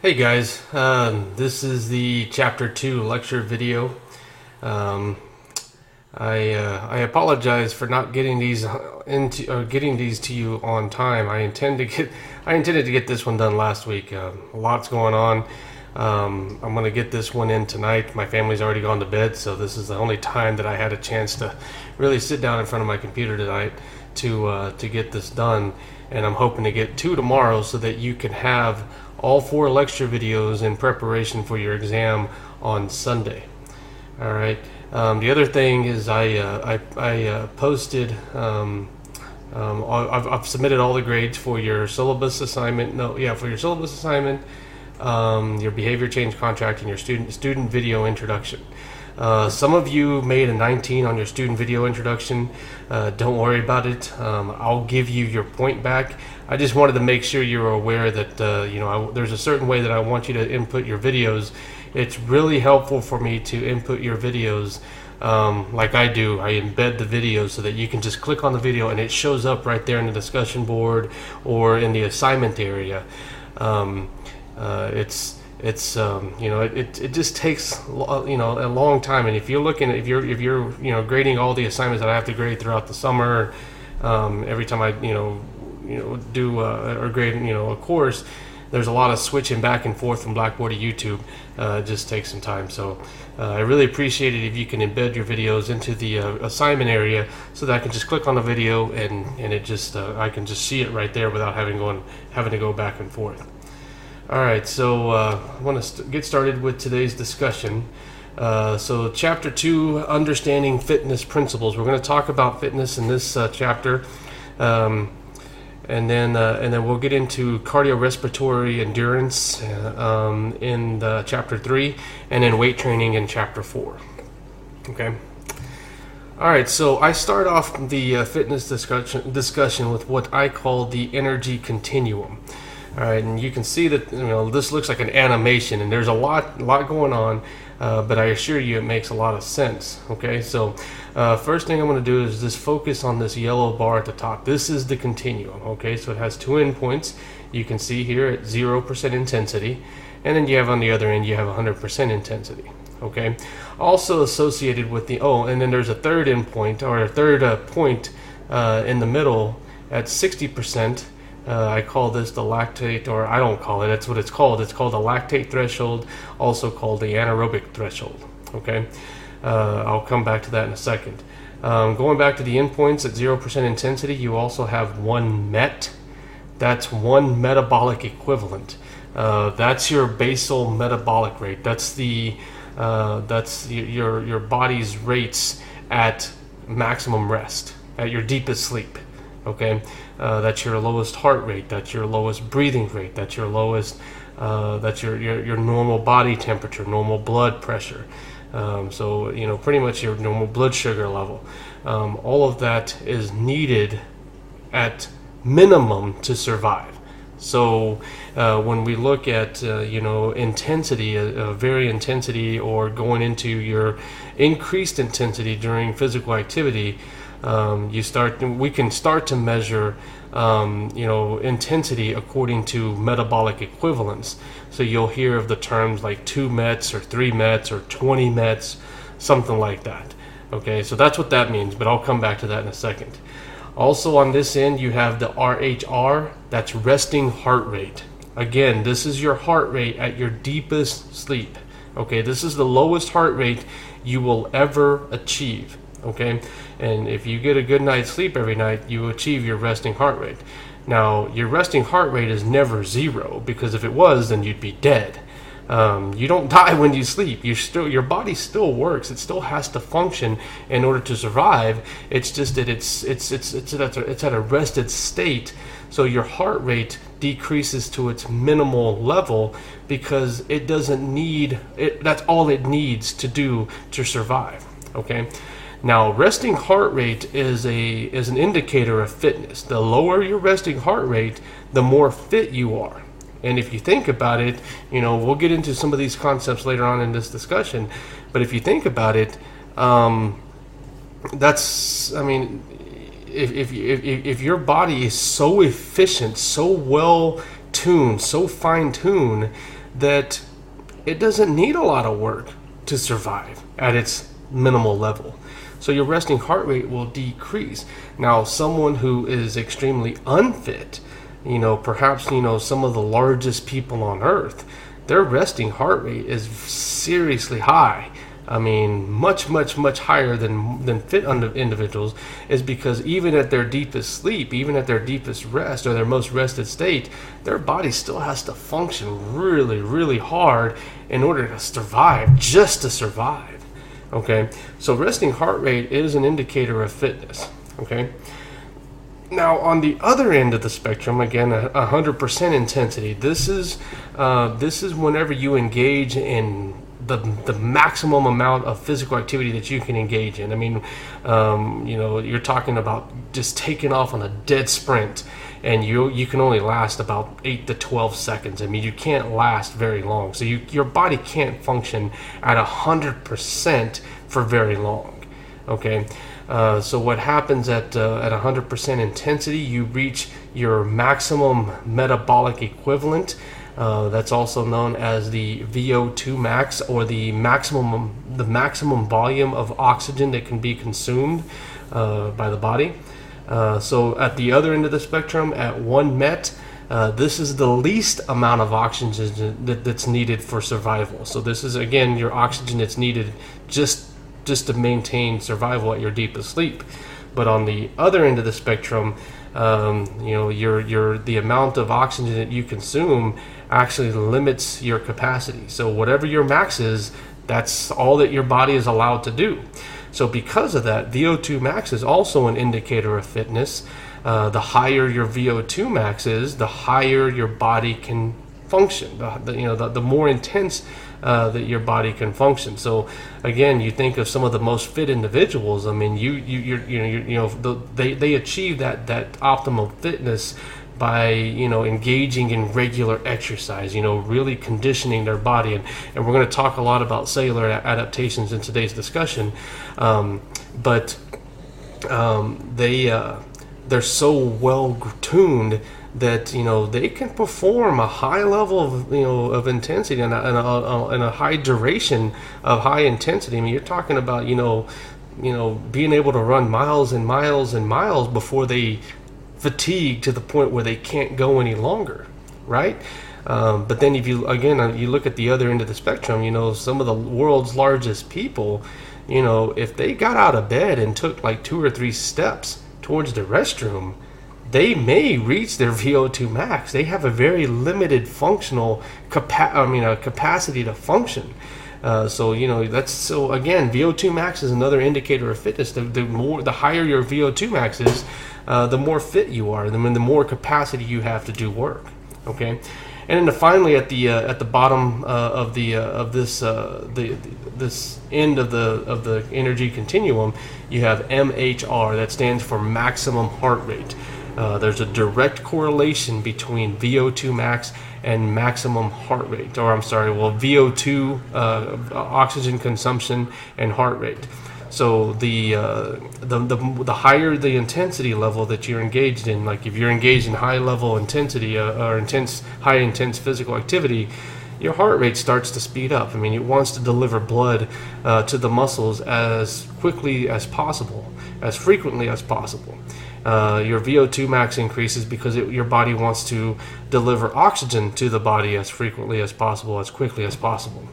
Hey guys, this is the Chapter 2 lecture video. Um, I apologize for not getting these getting these to you on time. I intended to get this one done last week. A lot's going on. I'm gonna get this one in tonight. My family's already gone to bed, so this is the only time that I had a chance to really sit down in front of my computer tonight to get this done. And I'm hoping to get 2 tomorrow so that you can have all 4 lecture videos in preparation for your exam on Sunday. All right. The other thing is I posted. I've submitted all the grades for your syllabus assignment. For your syllabus assignment, your behavior change contract, and your student video introduction. Some of you made a 19 on your student video introduction. Don't worry about it. I'll give you your point back. I just wanted to make sure you're aware that there's a certain way that I want you to input your videos. It's really helpful for me to input your videos like I do. I embed the videos so that you can just click on the video and it shows up right there in the discussion board or in the assignment area. It just takes a long time. And if you're grading all the assignments that I have to grade throughout the summer, every time I do or grade a course, there's a lot of switching back and forth from Blackboard to YouTube. It just takes some time. So I really appreciate it if you can embed your videos into the assignment area so that I can just click on the video and it just I can just see it right there without having to go back and forth. All right, so I want to get started with today's discussion. So Chapter 2, Understanding Fitness Principles. We're going to talk about fitness in this chapter. And then we'll get into cardiorespiratory endurance in Chapter 3, and then weight training in Chapter 4. Okay. All right, so I start off the fitness discussion with what I call the energy continuum. All right, and you can see that this looks like an animation, and there's a lot going on, but I assure you it makes a lot of sense. Okay, so first thing I'm going to do is just focus on this yellow bar at the top. This is the continuum. Okay, so it has 2 endpoints. You can see here at 0% intensity, and then you have on the other end you have 100% intensity. Okay, also associated with and then there's a third endpoint or a third point in the middle at 60%. I call this the lactate, or I don't call it, that's what it's called. It's called the lactate threshold, also called the anaerobic threshold. Okay, I'll come back to that in a second. Going back to the endpoints at 0% intensity, you also have 1 MET. That's 1 metabolic equivalent. That's your basal metabolic rate. That's your body's rates at maximum rest, at your deepest sleep. Okay, that's your lowest heart rate, that's your lowest breathing rate, that's your lowest, that's your normal body temperature, normal blood pressure. So pretty much your normal blood sugar level. All of that is needed at minimum to survive. So when we look at intensity, very intensity, or going into your increased intensity during physical activity, we can start to measure intensity according to metabolic equivalence. So you'll hear of the terms like 2 METs or 3 METs or 20 METs, something like that. Okay, so that's what that means, but I'll come back to that in a second. Also on this end you have the RHR, that's resting heart rate. Again, this is your heart rate at your deepest sleep. Okay, this is the lowest heart rate you will ever achieve. Okay, and if you get a good night's sleep every night, you achieve your resting heart rate. Now, your resting heart rate is never 0, because if it was, then you'd be dead. You don't die when you sleep. Your body still works. It still has to function in order to survive. It's just that it's at a rested state. So your heart rate decreases to its minimal level because it doesn't need it. That's all it needs to do to survive. Okay. Now, resting heart rate is an indicator of fitness. The lower your resting heart rate, the more fit you are. And if you think about it, we'll get into some of these concepts later on in this discussion. But if you think about it, if your body is so efficient, so well tuned, so fine tuned, that it doesn't need a lot of work to survive at its minimal level. So your resting heart rate will decrease. Now, someone who is extremely unfit, perhaps, some of the largest people on earth, their resting heart rate is seriously high. I mean, much, much, much higher than fit individuals, is because even at their deepest sleep, even at their deepest rest or their most rested state, their body still has to function really, really hard in order to survive, just to survive. Okay, so resting heart rate is an indicator of fitness. Okay, now on the other end of the spectrum, again, 100% intensity. This is whenever you engage in the maximum amount of physical activity that you can engage in. I mean, you're talking about just taking off on a dead sprint, and you can only last about 8 to 12 seconds. I mean, you can't last very long. So your body can't function at 100% for very long. Okay, so what happens at 100% intensity? You reach your maximum metabolic equivalent. That's also known as the VO2 max, or the maximum volume of oxygen that can be consumed by the body. So at the other end of the spectrum, at 1 met, this is the least amount of oxygen that's needed for survival. So this is, again, your oxygen that's needed just to maintain survival at your deepest sleep. But on the other end of the spectrum, the amount of oxygen that you consume actually limits your capacity. So whatever your max is, that's all that your body is allowed to do. So because of that, VO2 max is also an indicator of fitness. The higher your VO2 max is, the higher your body can function. The more intense that your body can function. So again, you think of some of the most fit individuals. I mean, they achieve that optimal fitness by engaging in regular exercise, really conditioning their body, and we're going to talk a lot about cellular adaptations in today's discussion. But they're so well tuned that they can perform a high level of intensity and a high duration of high intensity. I mean, you're talking about being able to run miles and miles and miles before they fatigue to the point where they can't go any longer, right? But then if you look at the other end of the spectrum, some of the world's largest people, if they got out of bed and took like 2 or 3 steps towards the restroom, they may reach their VO2 max. They have a very limited functional capacity to function. So again, VO2 max is another indicator of fitness. The higher your VO2 max is, the more fit you are, the more capacity you have to do work. Okay, and then finally at the bottom of this end of the energy continuum, you have MHR. That stands for maximum heart rate. There's a direct correlation between VO2 max and maximum heart rate, VO2 oxygen consumption and heart rate. So the higher the intensity level that you're engaged in, like if you're engaged in high level intensity or high intense physical activity, your heart rate starts to speed up. I mean, it wants to deliver blood to the muscles as quickly as possible, as frequently as possible. Your VO2 max increases because your body wants to deliver oxygen to the body as frequently as possible, as quickly as possible.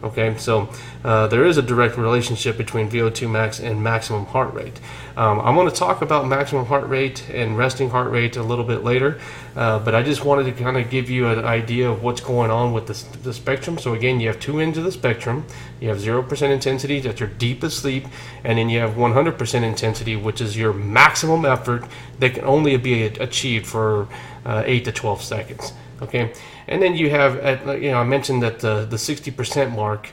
Okay, so there is a direct relationship between VO2 max and maximum heart rate. I'm going to talk about maximum heart rate and resting heart rate a little bit later, but I just wanted to kind of give you an idea of what's going on with the spectrum. So again, you have 2 ends of the spectrum. You have 0% intensity, that's your deepest sleep, and then you have 100% intensity, which is your maximum effort that can only be achieved for 8 to 12 seconds. Okay, and then you have, I mentioned that the 60% mark,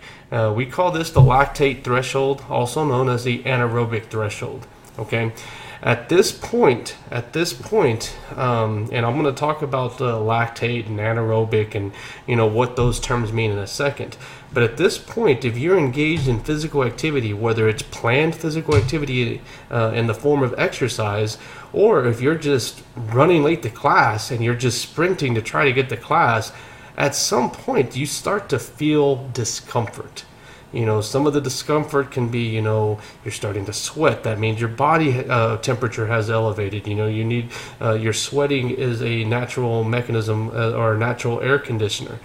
we call this the lactate threshold, also known as the anaerobic threshold. Okay, at this point, and I'm going to talk about lactate and anaerobic and what those terms mean in a second. But at this point, if you're engaged in physical activity, whether it's planned physical activity in the form of exercise, or if you're just running late to class and you're just sprinting to try to get to class, at some point you start to feel discomfort. Some of the discomfort can be, you're starting to sweat. That means your body temperature has elevated. You need, your sweating is a natural mechanism or a natural air conditioner.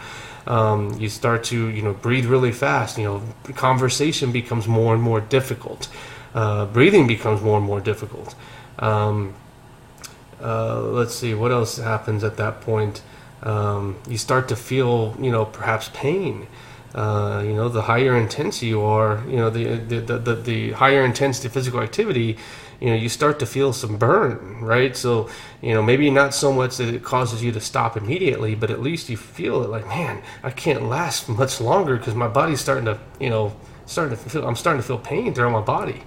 You start to, breathe really fast. Conversation becomes more and more difficult. Breathing becomes more and more difficult. Let's see, what else happens at that point? You start to feel, perhaps pain. The higher intensity you are, the higher intensity physical activity, you start to feel some burn, right? So, maybe not so much that it causes you to stop immediately, but at least you feel it like, man, I can't last much longer because my body's starting to I'm starting to feel pain throughout my body.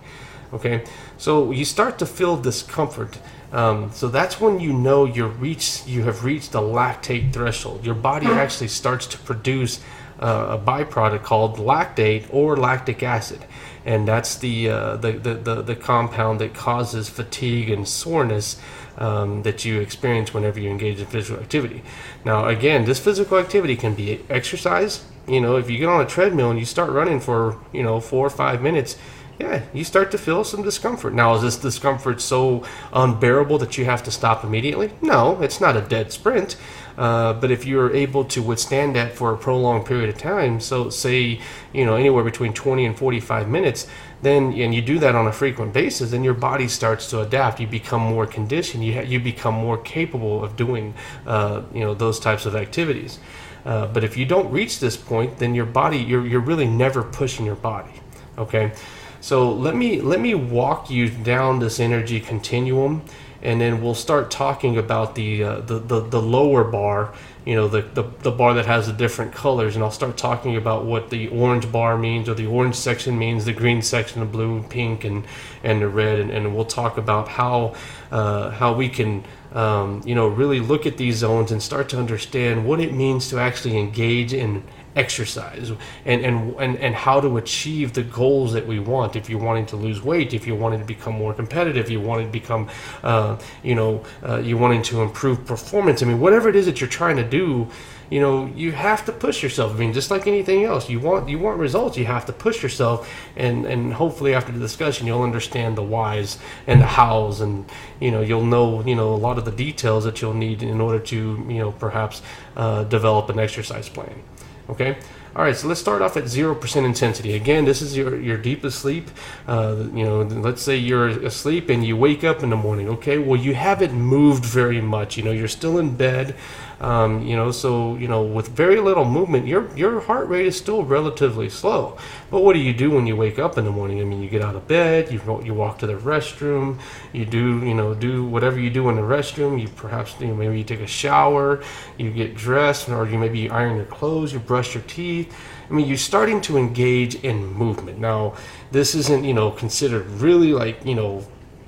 Okay, so you start to feel discomfort. So that's when you have reached the lactate threshold. Your body actually starts to produce a byproduct called lactate or lactic acid, and that's the compound that causes fatigue and soreness that you experience whenever you engage in physical activity. Now, again, this physical activity can be exercise. If you get on a treadmill and you start running for 4 or 5 minutes, yeah, you start to feel some discomfort. Now, is this discomfort so unbearable that you have to stop immediately? No, it's not a dead sprint. But if you're able to withstand that for a prolonged period of time, so say, anywhere between 20 and 45 minutes, and you do that on a frequent basis, then your body starts to adapt. You become more conditioned. You become more capable of doing, those types of activities. But if you don't reach this point, then your body, you're really never pushing your body. Okay. So let me walk you down this energy continuum, and then we'll start talking about the lower bar, the bar that has the different colors, and I'll start talking about what the orange bar means, or the orange section means, the green section, the blue, pink, and the red, and we'll talk about how we can really look at these zones and start to understand what it means to actually engage in exercise and how to achieve the goals that we want. If you're wanting to lose weight, if you're wanting to become more competitive, you want to become you're wanting to improve performance, whatever it is that you're trying to do, you have to push yourself. Just like anything else, you want results, you have to push yourself, and hopefully after the discussion you'll understand the whys and the hows, and you'll know a lot of the details that you'll need in order to perhaps develop an exercise plan. Okay. All right. So let's start off at 0% intensity. Again, this is your deepest sleep. Let's say you're asleep and you wake up in the morning. Okay. Well, you haven't moved very much. You're still in bed. So with very little movement, your heart rate is still relatively slow. But what do you do when you wake up in the morning? You get out of bed, you walk to the restroom, you do whatever you do in the restroom. You perhaps maybe you take a shower, you get dressed, or you iron your clothes, you brush your teeth. You're starting to engage in movement. Now, this isn't considered really like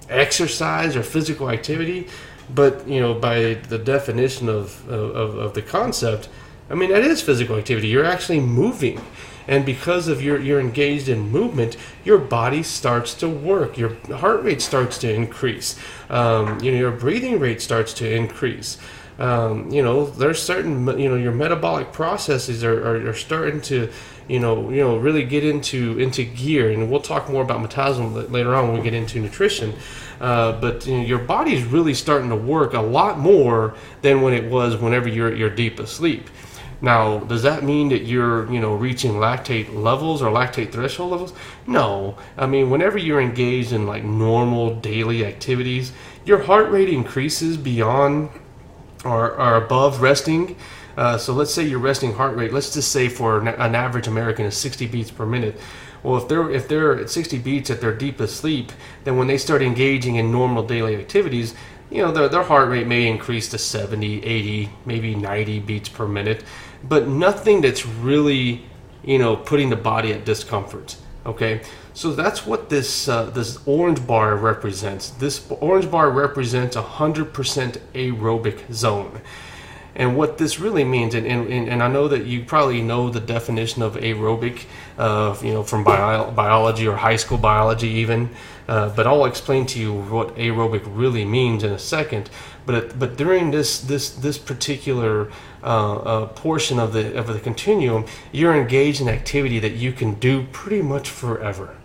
exercise or physical activity. But by the definition of the concept, that is physical activity. You're actually moving, and because of you're engaged in movement, your body starts to work. Your heart rate starts to increase. Your breathing rate starts to increase. There's certain your metabolic processes are starting to really get into gear, and we'll talk more about metabolism later on when we get into nutrition. But your body's really starting to work a lot more than when it was whenever you're deep asleep. Now, does that mean that you're reaching lactate levels or lactate threshold levels? No. Whenever you're engaged in like normal daily activities, your heart rate increases beyond or above resting. So let's say your resting heart rate, let's just say for an average American is 60 beats per minute. Well, if they're at 60 beats at their deepest sleep, then when they start engaging in normal daily activities, their heart rate may increase to 70, 80, maybe 90 beats per minute, but nothing that's really, putting the body at discomfort. Okay, so that's what this orange bar represents. This orange bar represents 100% aerobic zone. And what this really means, and I know that you probably know the definition of aerobic, from biology or high school biology even, but I'll explain to you what aerobic really means in a second. But during this particular portion of the continuum, you're engaged in activity that you can do pretty much forever.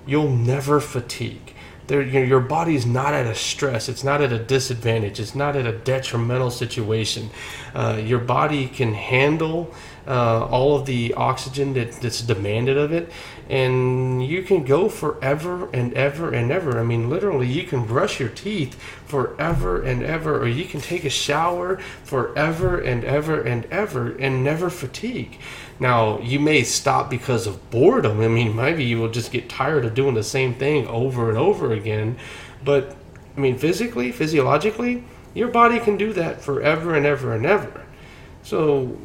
You'll never fatigue. Your body's not at a stress. It's not at a disadvantage. It's not at a detrimental situation. Your body can handle all of the oxygen that's demanded of it, and you can go forever and ever and ever. I mean, literally, you can brush your teeth forever and ever, or you can take a shower forever and ever and ever and never fatigue. Now, you may stop because of boredom. I mean, maybe you will just get tired of doing the same thing over and over again. But, I mean, physiologically, your body can do that forever and ever and ever. So,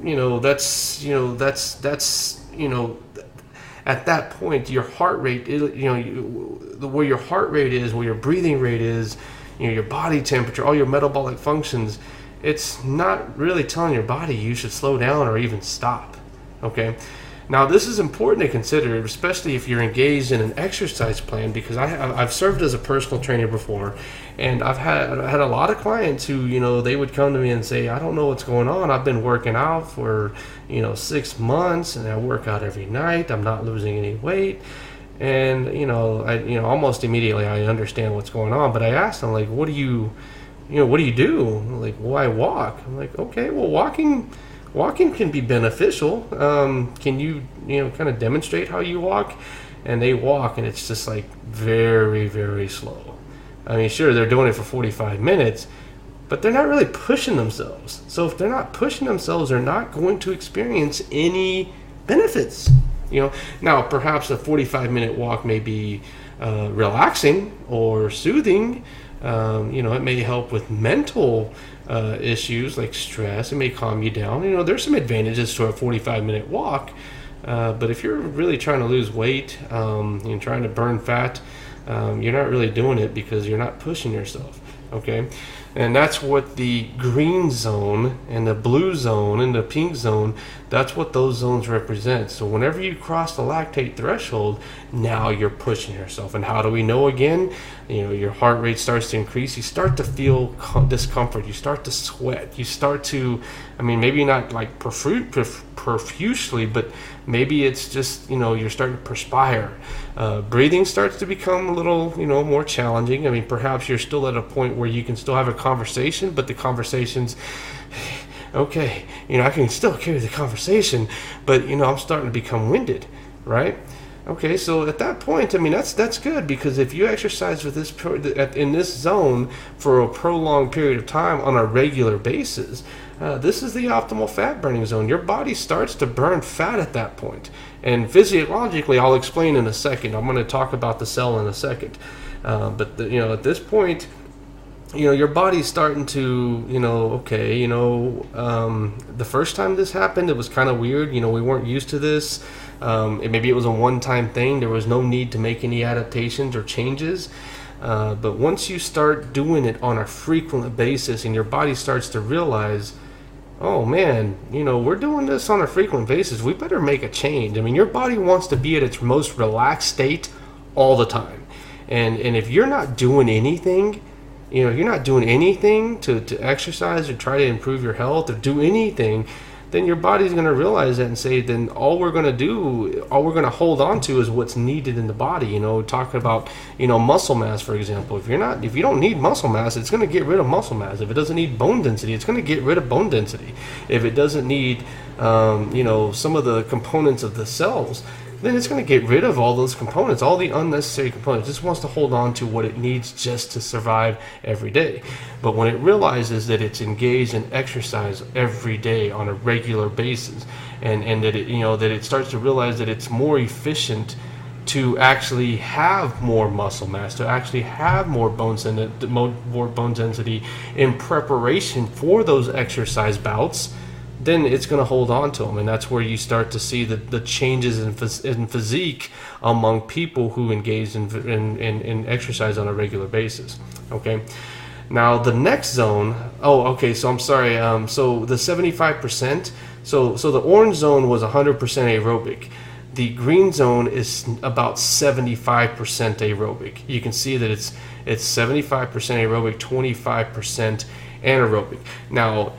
at that point, your heart rate, where your heart rate is, where your breathing rate is, your body temperature, all your metabolic functions, it's not really telling your body you should slow down or even stop. Okay, now this is important to consider, especially if you're engaged in an exercise plan, because I've served as a personal trainer before, and I've had a lot of clients who, they would come to me and say, I don't know what's going on. I've been working out for 6 months, and I work out every night. I'm not losing any weight, and almost immediately I understand what's going on. But I asked them, like, what do you do? Like, well, I walk. I'm like, okay, well, Walking can be beneficial. Can you, kind of demonstrate how you walk? And they walk, and it's just like very, very slow. I mean, sure, they're doing it for 45 minutes, but they're not really pushing themselves. So if they're not pushing themselves, they're not going to experience any benefits. Now perhaps a 45-minute walk may be relaxing or soothing. It may help with mental issues like stress. It may calm you down. There's some advantages to a 45-minute walk, but if you're really trying to lose weight, and trying to burn fat, you're not really doing it because you're not pushing yourself. Okay, and that's what the green zone and the blue zone and the pink zone, that's what those zones represent. So whenever you cross the lactate threshold, now you're pushing yourself. And how do we know again? Your heart rate starts to increase. You start to feel discomfort. You start to sweat. You start to, maybe not like profusely, but maybe it's just, you're starting to perspire. Breathing starts to become a little, more challenging. Perhaps you're still at a point where you can still have a conversation, but the conversation's okay. I can still carry the conversation, but I'm starting to become winded, right? Okay, so at that point, that's good, because if you exercise with in this zone for a prolonged period of time on a regular basis, this is the optimal fat burning zone. Your body starts to burn fat at that point. And physiologically, I'll explain in a second. I'm going to talk about the cell in a second. But at this point, your body's starting to, the first time this happened, it was kind of weird. We weren't used to this. Maybe it was a one-time thing. There was no need to make any adaptations or changes. But once you start doing it on a frequent basis and your body starts to realize, oh man, we're doing this on a frequent basis, we better make a change. Your body wants to be at its most relaxed state all the time. And if you're not doing anything, you're not doing anything to exercise or try to improve your health or do anything, then your body's going to realize that and say, then all we're going to hold on to is what's needed in the body. Talking about, muscle mass, for example. If you don't need muscle mass, it's going to get rid of muscle mass. If it doesn't need bone density, it's going to get rid of bone density. If it doesn't need, some of the components of the cells, then it's going to get rid of all those components, all the unnecessary components. It just wants to hold on to what it needs just to survive every day. But when it realizes that it's engaged in exercise every day on a regular basis, and that it starts to realize that it's more efficient to actually have more muscle mass, to actually have more bone density in preparation for those exercise bouts, then it's going to hold on to them. And that's where you start to see the changes in physique among people who engage in exercise on a regular basis. Okay. Now the next zone, oh, okay, so I'm sorry. So the 75%, so the orange zone was 100% aerobic. The green zone is about 75% aerobic. You can see that it's 75% aerobic, 25% anaerobic. Now,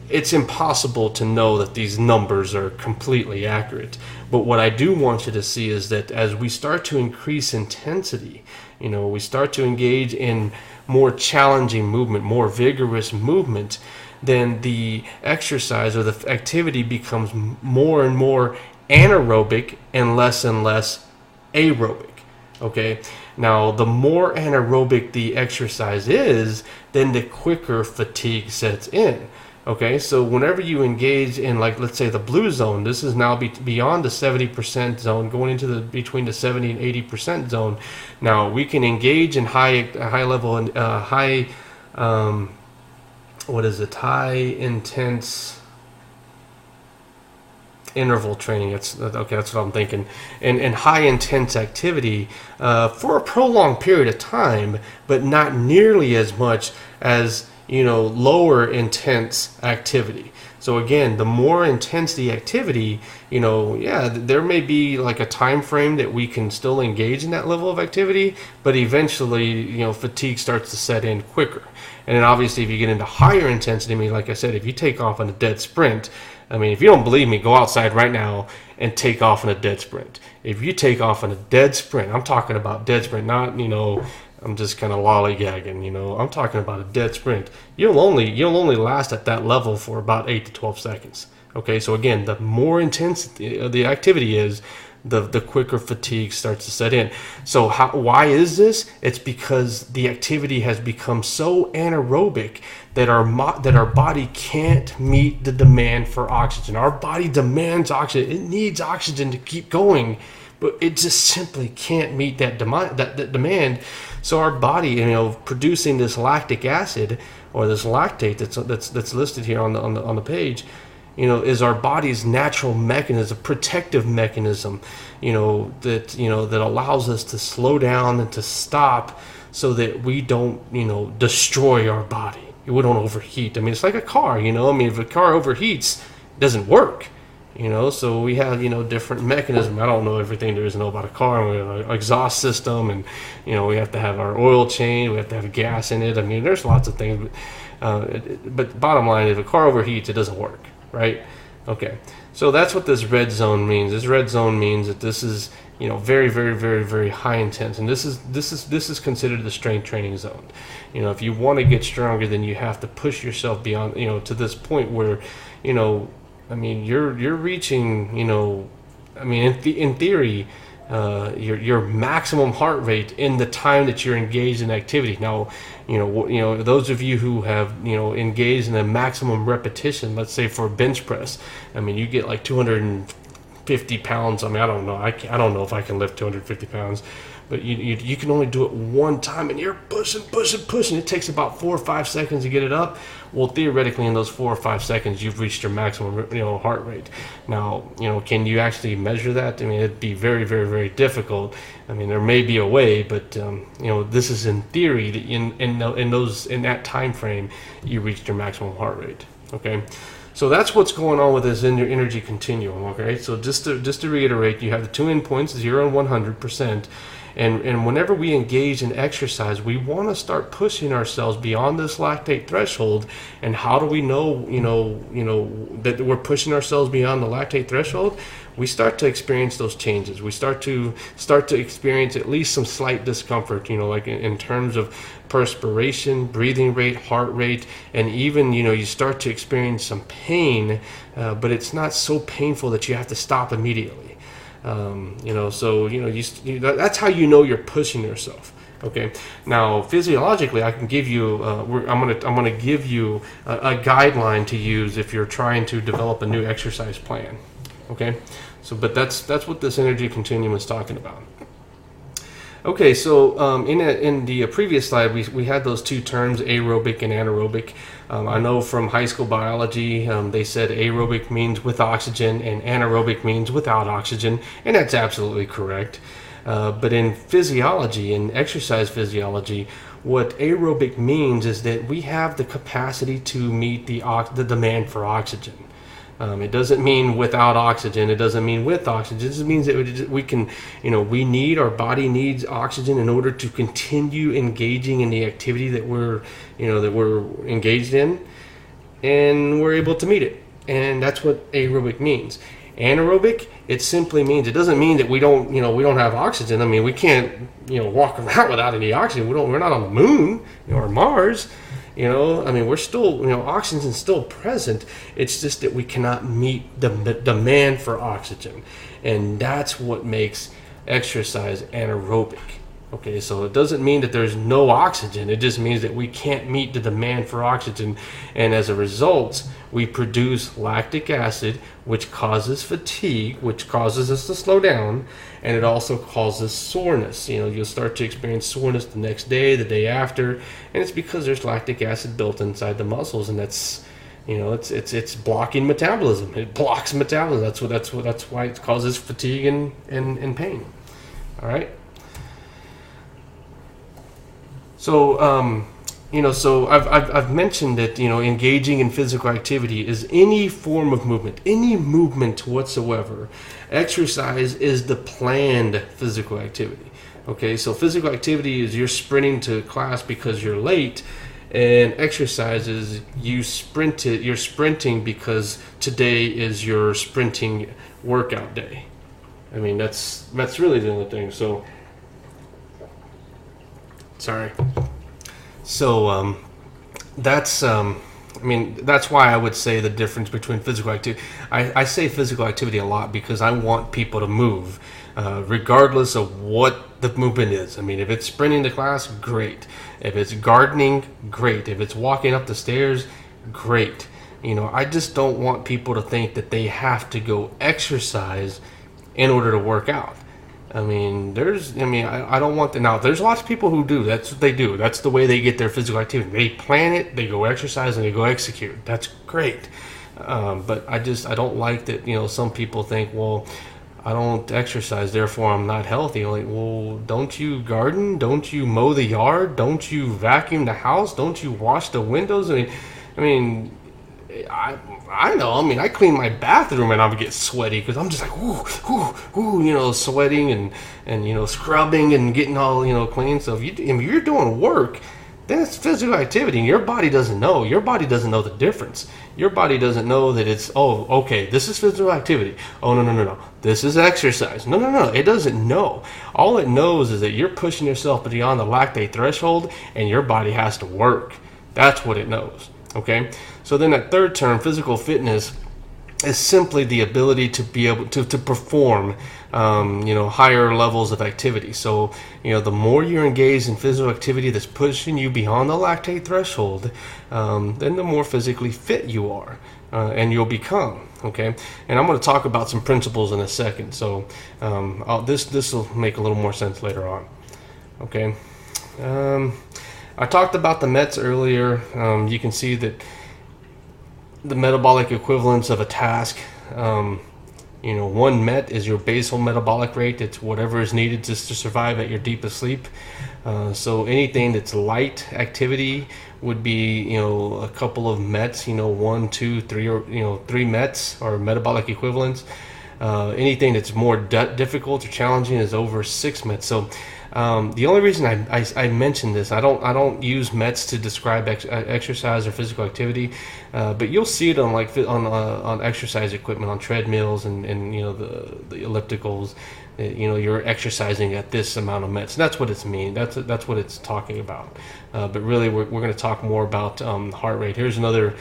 it's impossible to know that these numbers are completely accurate. But what I do want you to see is that as we start to increase intensity, we start to engage in more challenging movement, more vigorous movement, then the exercise or the activity becomes more and more anaerobic and less aerobic. Okay, now the more anaerobic the exercise is, then the quicker fatigue sets in. Okay, so whenever you engage in, like, let's say the blue zone, this is now beyond the 70% zone, going into the between the 70 and 80% zone. Now we can engage in high level and high intense interval training. That's what I'm thinking. And high intense activity for a prolonged period of time, but not nearly as much as lower intense activity. So again, the more intense the activity, there may be like a time frame that we can still engage in that level of activity, but eventually, fatigue starts to set in quicker. And then obviously if you get into higher intensity, like I said, if you take off on a dead sprint, if you don't believe me, go outside right now and take off on a dead sprint. If you take off on a dead sprint, I'm talking about dead sprint, not, I'm just kind of lollygagging, I'm talking about a dead sprint. You'll only last at that level for about 8 to 12 seconds. Okay, so again, the more intense the activity is, the quicker fatigue starts to set in. So why is this? It's because the activity has become so anaerobic that our body can't meet the demand for oxygen. Our body demands oxygen. It needs oxygen to keep going, but it just simply can't meet that demand. So our body, producing this lactic acid or this lactate that's listed here on the page, is our body's natural mechanism, protective mechanism, that allows us to slow down and to stop so that we don't, destroy our body. We don't overheat. It's like a car, if a car overheats, it doesn't work. So we have, different mechanisms. I don't know everything there is to know about a car. We have an exhaust system, and, we have to have our oil change. We have to have gas in it. there's lots of things. But bottom line, if a car overheats, it doesn't work, right? Okay. So that's what this red zone means. This red zone means that this is, very, very, very, very high intense. And this is considered the strength training zone. If you want to get stronger, then you have to push yourself beyond, to this point where, you're reaching, in theory, your maximum heart rate in the time that you're engaged in activity. Now, those of you who have, engaged in a maximum repetition, let's say for a bench press, you get like 250 pounds. I don't know. I don't know if I can lift 250 pounds. But you can only do it one time, and you're pushing. It takes about 4 or 5 seconds to get it up. Well, theoretically, in those 4 or 5 seconds, you've reached your maximum, heart rate. Now, can you actually measure that? It'd be very, very, very difficult. There may be a way, but this is in theory that in that time frame, you reached your maximum heart rate. Okay. So that's what's going on with this energy continuum. Okay. So just to reiterate, you have the two endpoints, 0 and 100%. And whenever we engage in exercise, we want to start pushing ourselves beyond this lactate threshold. And how do we know, that we're pushing ourselves beyond the lactate threshold? We start to experience those changes. We start to experience at least some slight discomfort, like in terms of perspiration, breathing rate, heart rate, and even, you start to experience some pain, but it's not so painful that you have to stop immediately. That's how you're pushing yourself. Okay. Now, physiologically, I can give you. I'm gonna give you a guideline to use if you're trying to develop a new exercise plan. Okay. So, but that's what this energy continuum is talking about. Okay, so in the previous slide, we had those two terms, aerobic and anaerobic. I know from high school biology, they said aerobic means with oxygen and anaerobic means without oxygen, and that's absolutely correct. But in physiology, in exercise physiology, what aerobic means is that we have the capacity to meet the demand for oxygen. It doesn't mean without oxygen. It doesn't mean with oxygen. It just means that we can, our body needs oxygen in order to continue engaging in the activity that we're engaged in, and we're able to meet it. And that's what aerobic means. Anaerobic, it simply means, it doesn't mean that we don't have oxygen. I mean, we can't, walk around without any oxygen. We're not on the moon, or Mars. We're still, oxygen's still present. It's just that we cannot meet the demand for oxygen. And that's what makes exercise anaerobic. Okay, so it doesn't mean that there's no oxygen. It just means that we can't meet the demand for oxygen. And as a result, we produce lactic acid, which causes fatigue, which causes us to slow down. And it also causes soreness. You'll start to experience soreness the next day, the day after. And it's because there's lactic acid built inside the muscles. And that's, it's blocking metabolism. It blocks metabolism. That's why it causes fatigue and pain. All right. So, so I've mentioned that, engaging in physical activity is any form of movement, any movement whatsoever. Exercise is the planned physical activity. Okay, so physical activity is you're sprinting to class because you're late, and exercise is you're sprinting because today is your sprinting workout day. I mean, that's really the only thing. So, sorry. So that's why I would say the difference between physical activity. I say physical activity a lot because I want people to move, regardless of what the movement is. I mean, if it's sprinting to class, great. If it's gardening, great. If it's walking up the stairs, great. I just don't want people to think that they have to go exercise in order to work out. I don't want that. Now, there's lots of people who do. That's what they do. That's the way they get their physical activity. They plan it, they go exercise, and they go execute. That's great. But I don't like that, some people think, well, I don't exercise, therefore I'm not healthy. Like, well, don't you garden? Don't you mow the yard? Don't you vacuum the house? Don't you wash the windows? I know. I clean my bathroom and I get sweaty because I'm just like, sweating and scrubbing and getting all, clean. So if you're doing work, then it's physical activity, and your body doesn't know. Your body doesn't know the difference. Your body doesn't know that it's, oh, okay, this is physical activity. Oh, no. This is exercise. No. It doesn't know. All it knows is that you're pushing yourself beyond the lactate threshold, and your body has to work. That's what it knows. Okay, so then that third term, physical fitness, is simply the ability to be able to perform, higher levels of activity. So, the more you're engaged in physical activity that's pushing you beyond the lactate threshold, then the more physically fit you are, and you'll become. Okay, and I'm going to talk about some principles in a second. So, this will make a little more sense later on. Okay. I talked about the METs earlier. You can see that the metabolic equivalence of a task, one MET is your basal metabolic rate. It's whatever is needed just to survive at your deepest sleep. So anything that's light activity would be, a couple of METs, 1, 2, 3, or, 3 METs or metabolic equivalents. Anything that's more difficult or challenging is over 6 METs. So the only reason I mention this, I don't use METs to describe exercise or physical activity, but you'll see it on exercise equipment, on treadmills and the ellipticals. You're exercising at this amount of METs. That's what it's mean. That's what it's talking about. But really, we're going to talk more about heart rate. Here's another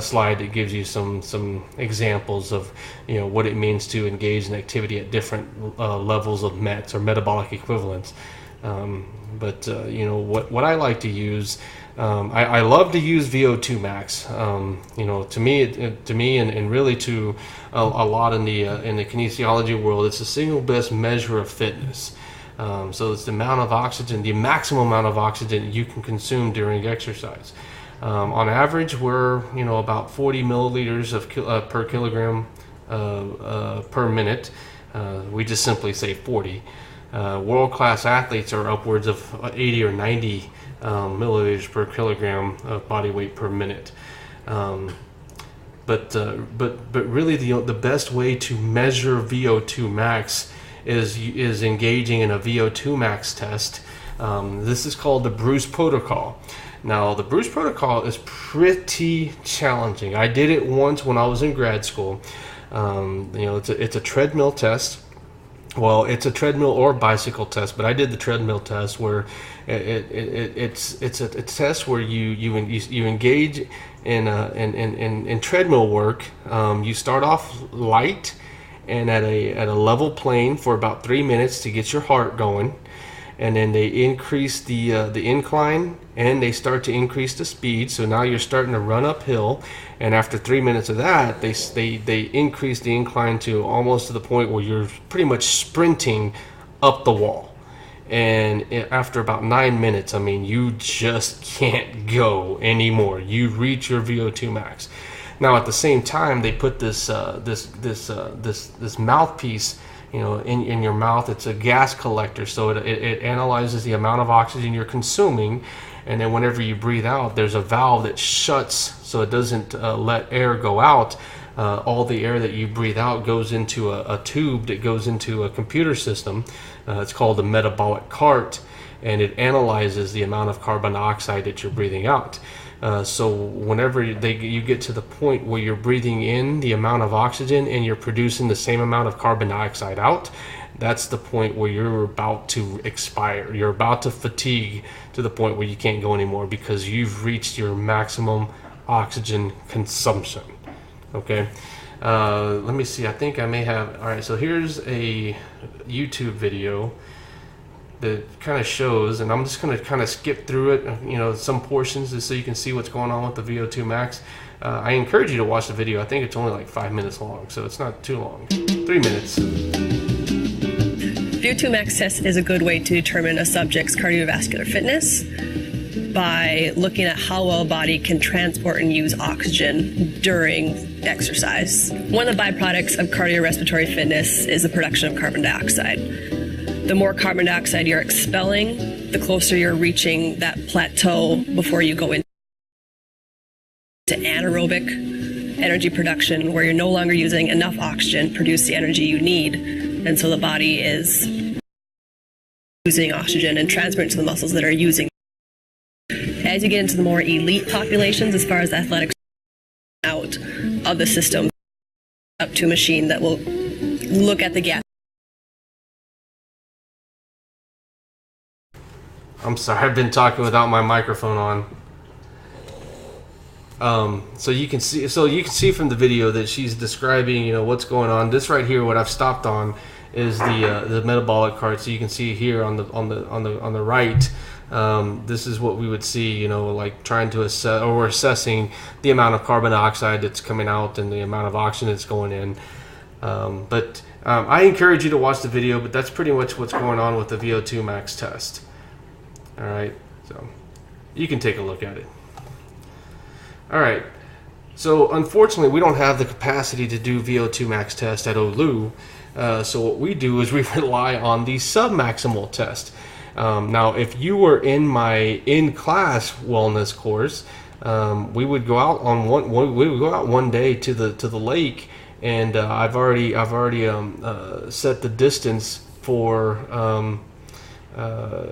slide that gives you some examples of what it means to engage in activity at different levels of METs or metabolic equivalents. But what I like to use, I love to use VO2 max. To me, and really to a lot in the kinesiology world, it's the single best measure of fitness. So it's the amount of oxygen, the maximum amount of oxygen you can consume during exercise. On average, we're about 40 milliliters per kilogram per minute. We just simply say 40. World-class athletes are upwards of 80 or 90 milliliters per kilogram of body weight per minute. But really the best way to measure VO2 max is engaging in a VO2 max test. This is called the Bruce protocol. Now, the Bruce protocol is pretty challenging. I did it once when I was in grad school. It's a treadmill test. Well, it's a treadmill or bicycle test, but I did the treadmill test where it's a test where you engage in treadmill work. You start off light and at a level plane for about 3 minutes to get your heart going, and then they increase the incline and they start to increase the speed. So now you're starting to run uphill, and after 3 minutes of that, they increase the incline to almost to the point where you're pretty much sprinting up the wall. And after about 9 minutes, I mean, you just can't go anymore. You reach your VO2 max. Now, at the same time, they put this mouthpiece, in your mouth. It's a gas collector, so it analyzes the amount of oxygen you're consuming, and then whenever you breathe out, there's a valve that shuts so it doesn't let air go out. All the air that you breathe out goes into a tube that goes into a computer system. It's called a metabolic cart, and it analyzes the amount of carbon dioxide that you're breathing out. So whenever you get to the point where you're breathing in the amount of oxygen and you're producing the same amount of carbon dioxide out, that's the point where you're about to expire. You're about to fatigue to the point where you can't go anymore because you've reached your maximum oxygen consumption. Okay, let me see. I think I may have. All right, so here's a YouTube video that kind of shows, and I'm just going to kind of skip through it, some portions just so you can see what's going on with the VO2 max. I encourage you to watch the video. I think it's only like 5 minutes long, so it's not too long. 3 minutes. VO2 max test is a good way to determine a subject's cardiovascular fitness by looking at how well a body can transport and use oxygen during exercise. One of the byproducts of cardiorespiratory fitness is the production of carbon dioxide. The more carbon dioxide you're expelling, the closer you're reaching that plateau before you go into anaerobic energy production, where you're no longer using enough oxygen to produce the energy you need, and so the body is using oxygen and transferring it to the muscles that are using. As you get into the more elite populations, as far as athletics, out of the system, up to a machine that will look at the gas. I'm sorry, I've been talking without my microphone on. So you can see from the video that she's describing, what's going on. This right here, what I've stopped on, is the metabolic cart. So you can see here on the right. This is what we would see, like trying to assess, or we're assessing the amount of carbon dioxide that's coming out and the amount of oxygen that's going in. But I encourage you to watch the video. But that's pretty much what's going on with the VO2 max test. All right, so you can take a look at it. All right, so unfortunately we don't have the capacity to do VO2 max test at OLU, so what we do is we rely on the submaximal test. Now, if you were in my in-class wellness course, we would go out one day to the lake, and I've already set the distance for.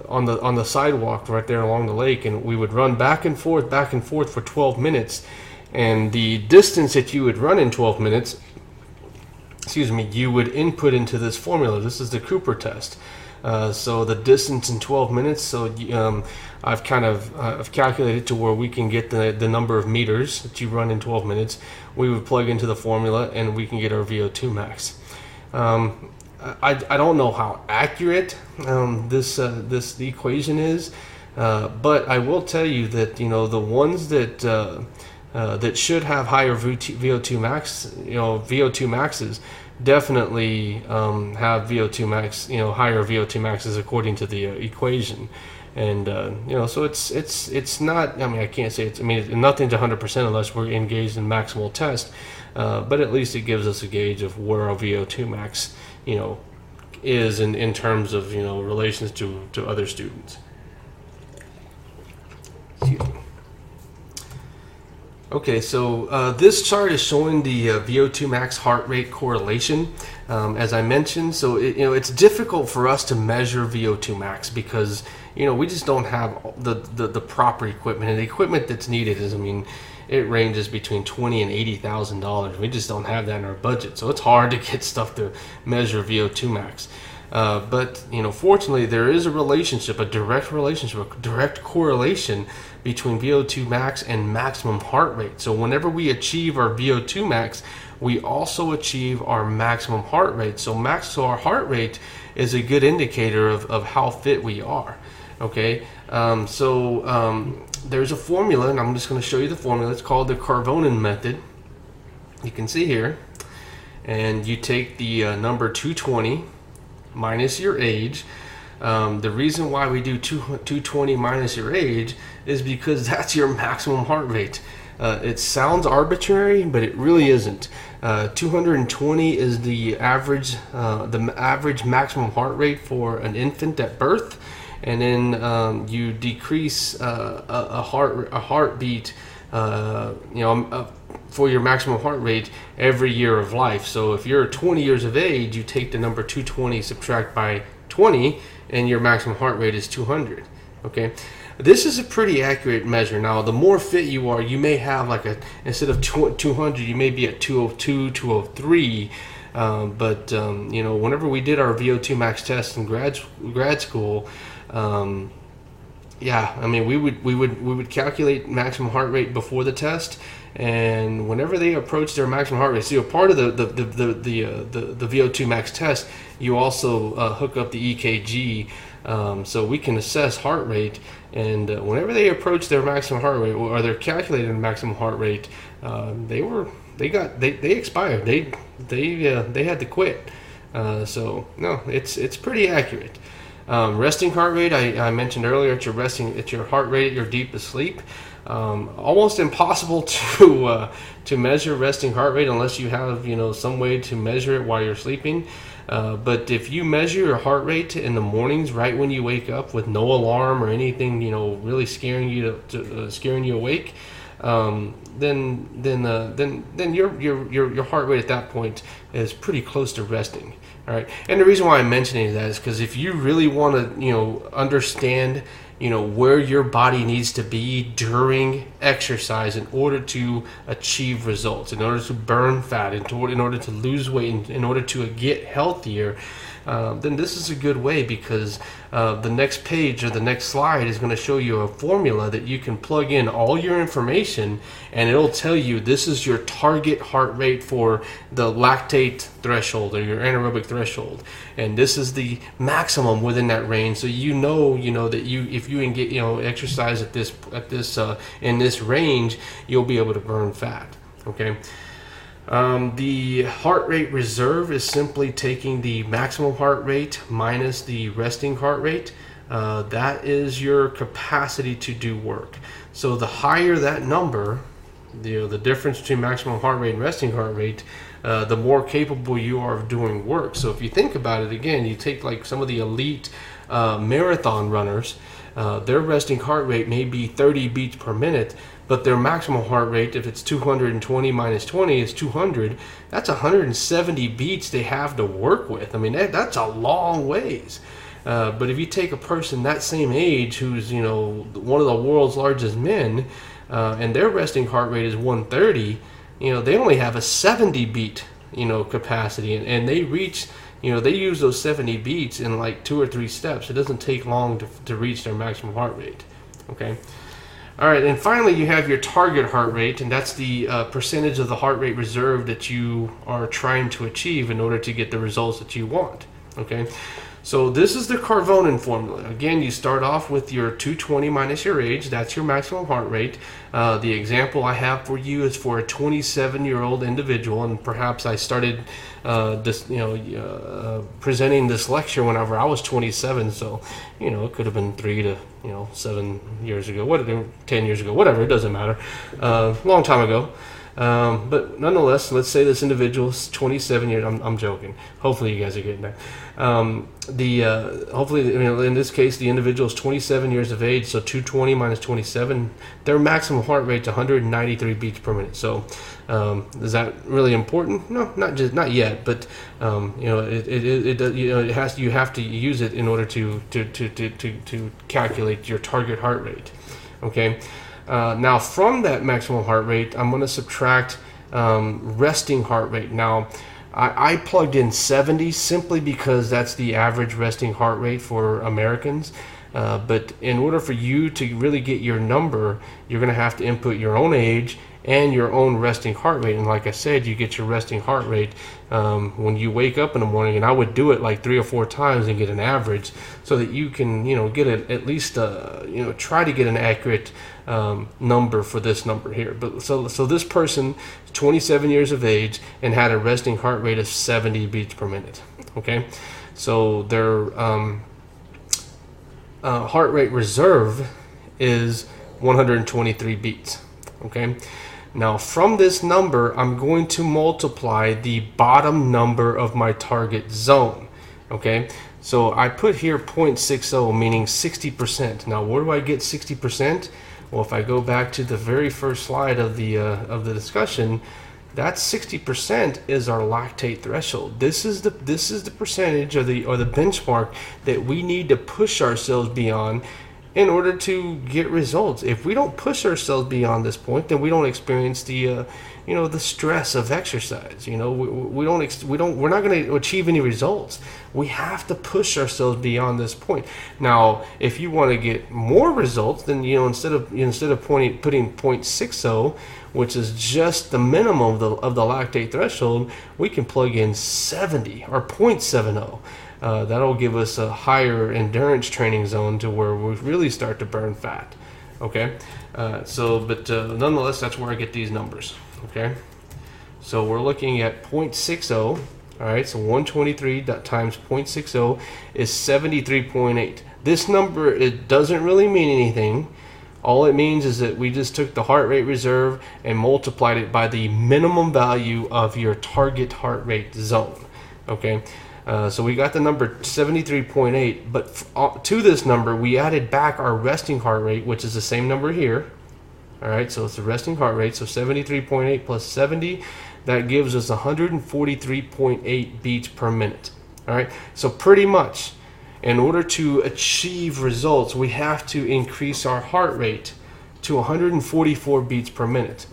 On the sidewalk right there along the lake, and we would run back and forth for 12 minutes, and the distance that you would run in 12 minutes, you would input into this formula. This is the Cooper test. So the distance in 12 minutes, so I've calculated to where we can get the number of meters that you run in 12 minutes. We would plug into the formula and we can get our VO2 max. I don't know how accurate this equation is, but I will tell you that the ones that should have higher VO2 max, VO2 maxes definitely have VO2 max, higher VO2 maxes according to the equation. And so it's not. I mean, I can't say it's. I mean, nothing's 100% unless we're engaged in maximal test. But at least it gives us a gauge of where our VO2 max, is in terms of relations to other students. Okay, so this chart is showing the VO2 max heart rate correlation, as I mentioned. So it's difficult for us to measure VO2 max because we just don't have the proper equipment, and the equipment that's needed is, it ranges between $20,000 and $80,000. We just don't have that in our budget, so it's hard to get stuff to measure VO2 max. But fortunately, there is a relationship, a direct relationship, a direct correlation between VO2 max and maximum heart rate. So whenever we achieve our VO2 max, we also achieve our maximum heart rate. So our heart rate is a good indicator of how fit we are. Okay, there's a formula, and I'm just going to show you the formula. It's called the Carvonen method. You can see here, and you take the number 220 minus your age. The reason why we do 220 minus your age is because that's your maximum heart rate. It sounds arbitrary, but it really isn't. 220 is the average maximum heart rate for an infant at birth, and then you decrease a heartbeat, for your maximum heart rate every year of life. So if you're 20 years of age, you take the number 220, subtract by 20, and your maximum heart rate is 200. Okay, this is a pretty accurate measure. Now, the more fit you are, you may have instead of 200, you may be at 202, 203. But whenever we did our VO2 max test in grad school, we would calculate maximum heart rate before the test, and whenever they approach their maximum heart rate, so part of the VO2 max test, you also hook up the EKG, so we can assess heart rate. And whenever they approach their maximum heart rate, or their calculated maximum heart rate, they expired. They had to quit. So no, it's pretty accurate. Resting heart rate, I mentioned earlier, it's your heart rate at your deepest sleep. Almost impossible to measure resting heart rate unless you have some way to measure it while you're sleeping. But if you measure your heart rate in the mornings, right when you wake up, with no alarm or anything really scaring you awake, then your heart rate at that point is pretty close to resting. All right, and the reason why I'm mentioning that is because if you really want to understand where your body needs to be during exercise in order to achieve results, in order to burn fat, in order to lose weight, in order to get healthier, then this is a good way, because the next page or the next slide is going to show you a formula that you can plug in all your information, and it'll tell you this is your target heart rate for the lactate threshold or your anaerobic threshold, and this is the maximum within that range. So that if you can get exercise at this in this range, you'll be able to burn fat. Okay. The heart rate reserve is simply taking the maximum heart rate minus the resting heart rate. That is your capacity to do work. So the higher that number, the difference between maximum heart rate and resting heart rate, the more capable you are of doing work. So if you think about it again, you take some of the elite marathon runners, their resting heart rate may be 30 beats per minute, but their maximum heart rate, if it's 220 minus 20 is 200, that's 170 beats they have to work with. That's a long ways. But if you take a person that same age who's one of the world's largest men, and their resting heart rate is 130, they only have a 70 beat capacity, and they reach they use those 70 beats in 2 or 3 steps. It doesn't take long to reach their maximum heart rate. Okay. All right, and finally you have your target heart rate, and that's the percentage of the heart rate reserve that you are trying to achieve in order to get the results that you want. Okay, so this is the Carvonen formula. Again, you start off with your 220 minus your age. That's your maximum heart rate. The example I have for you is for a 27-year-old individual, and perhaps I started presenting this lecture whenever I was 27, so it could have been 3 to 7 years ago, 10 years ago, whatever, it doesn't matter. Long time ago. But nonetheless, let's say this individual is 27 years. I'm joking. Hopefully, you guys are getting that. Hopefully, in this case, the individual is 27 years of age. So 220 minus 27, their maximum heart rate is 193 beats per minute. So, is that really important? No, not yet. But you have to use it in order to calculate your target heart rate. Okay. Now, from that maximum heart rate, I'm going to subtract resting heart rate. Now, I plugged in 70 simply because that's the average resting heart rate for Americans. But in order for you to really get your number, you're going to have to input your own age and your own resting heart rate. And like I said, you get your resting heart rate when you wake up in the morning. And I would do it like 3 or 4 times and get an average so that you can, get at least, try to get an accurate number for this number here. But so this person is 27 years of age and had a resting heart rate of 70 beats per minute. Okay, so their heart rate reserve is 123 beats. Okay, now from this number, I'm going to multiply the bottom number of my target zone. Okay, so I put here 0.60, meaning 60%. Now, where do I get 60%? Well, if I go back to the very first slide of the discussion, that 60% is our lactate threshold. This is the percentage or the benchmark that we need to push ourselves beyond in order to get results. If we don't push ourselves beyond this point, then we don't experience the the stress of exercise. We're not going to achieve any results. We have to push ourselves beyond this point. Now, if you want to get more results, then instead of putting 0.60, which is just the minimum of the lactate threshold, we can plug in 70 or 0.70. That'll give us a higher endurance training zone to where we really start to burn fat. Okay, nonetheless, that's where I get these numbers. Okay, so we're looking at 0.60. All right, so 123 times 0.60 is 73.8. This number, it doesn't really mean anything. All it means is that we just took the heart rate reserve and multiplied it by the minimum value of your target heart rate zone. Okay, so we got the number 73.8, but to this number, we added back our resting heart rate, which is the same number here. All right, so it's the resting heart rate. So 73.8 plus 70, that gives us 143.8 beats per minute. All right, so pretty much, in order to achieve results, we have to increase our heart rate to 144 beats per minute.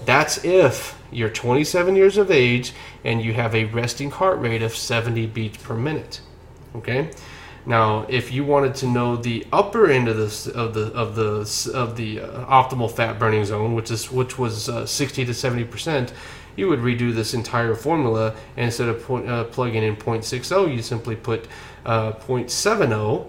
That's if you're 27 years of age and you have a resting heart rate of 70 beats per minute. Okay. Now, if you wanted to know the upper end of the optimal fat burning zone, which was 60 to 70%, you would redo this entire formula, and instead of plugging in 0.60, you simply put 0.70.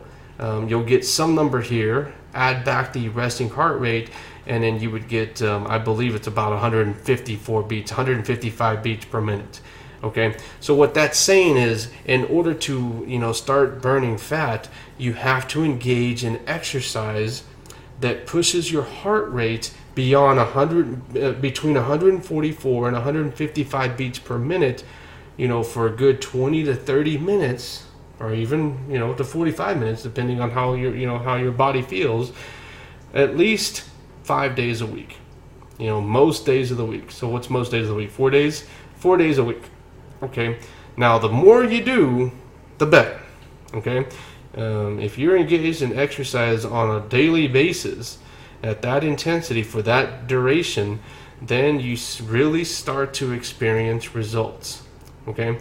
You'll get some number here, add back the resting heart rate, and then you would get, I believe it's about 155 beats per minute. Okay, so what that's saying is, in order to start burning fat, you have to engage in exercise that pushes your heart rate beyond between 144 and 155 beats per minute, for a good 20 to 30 minutes, or even to 45 minutes, depending on how your body feels, at least 5 days a week. Most days of the week. So what's most days of the week? 4 days. 4 days a week. Okay, now the more you do, the better. Okay, if you're engaged in exercise on a daily basis at that intensity for that duration, then you really start to experience results. Okay,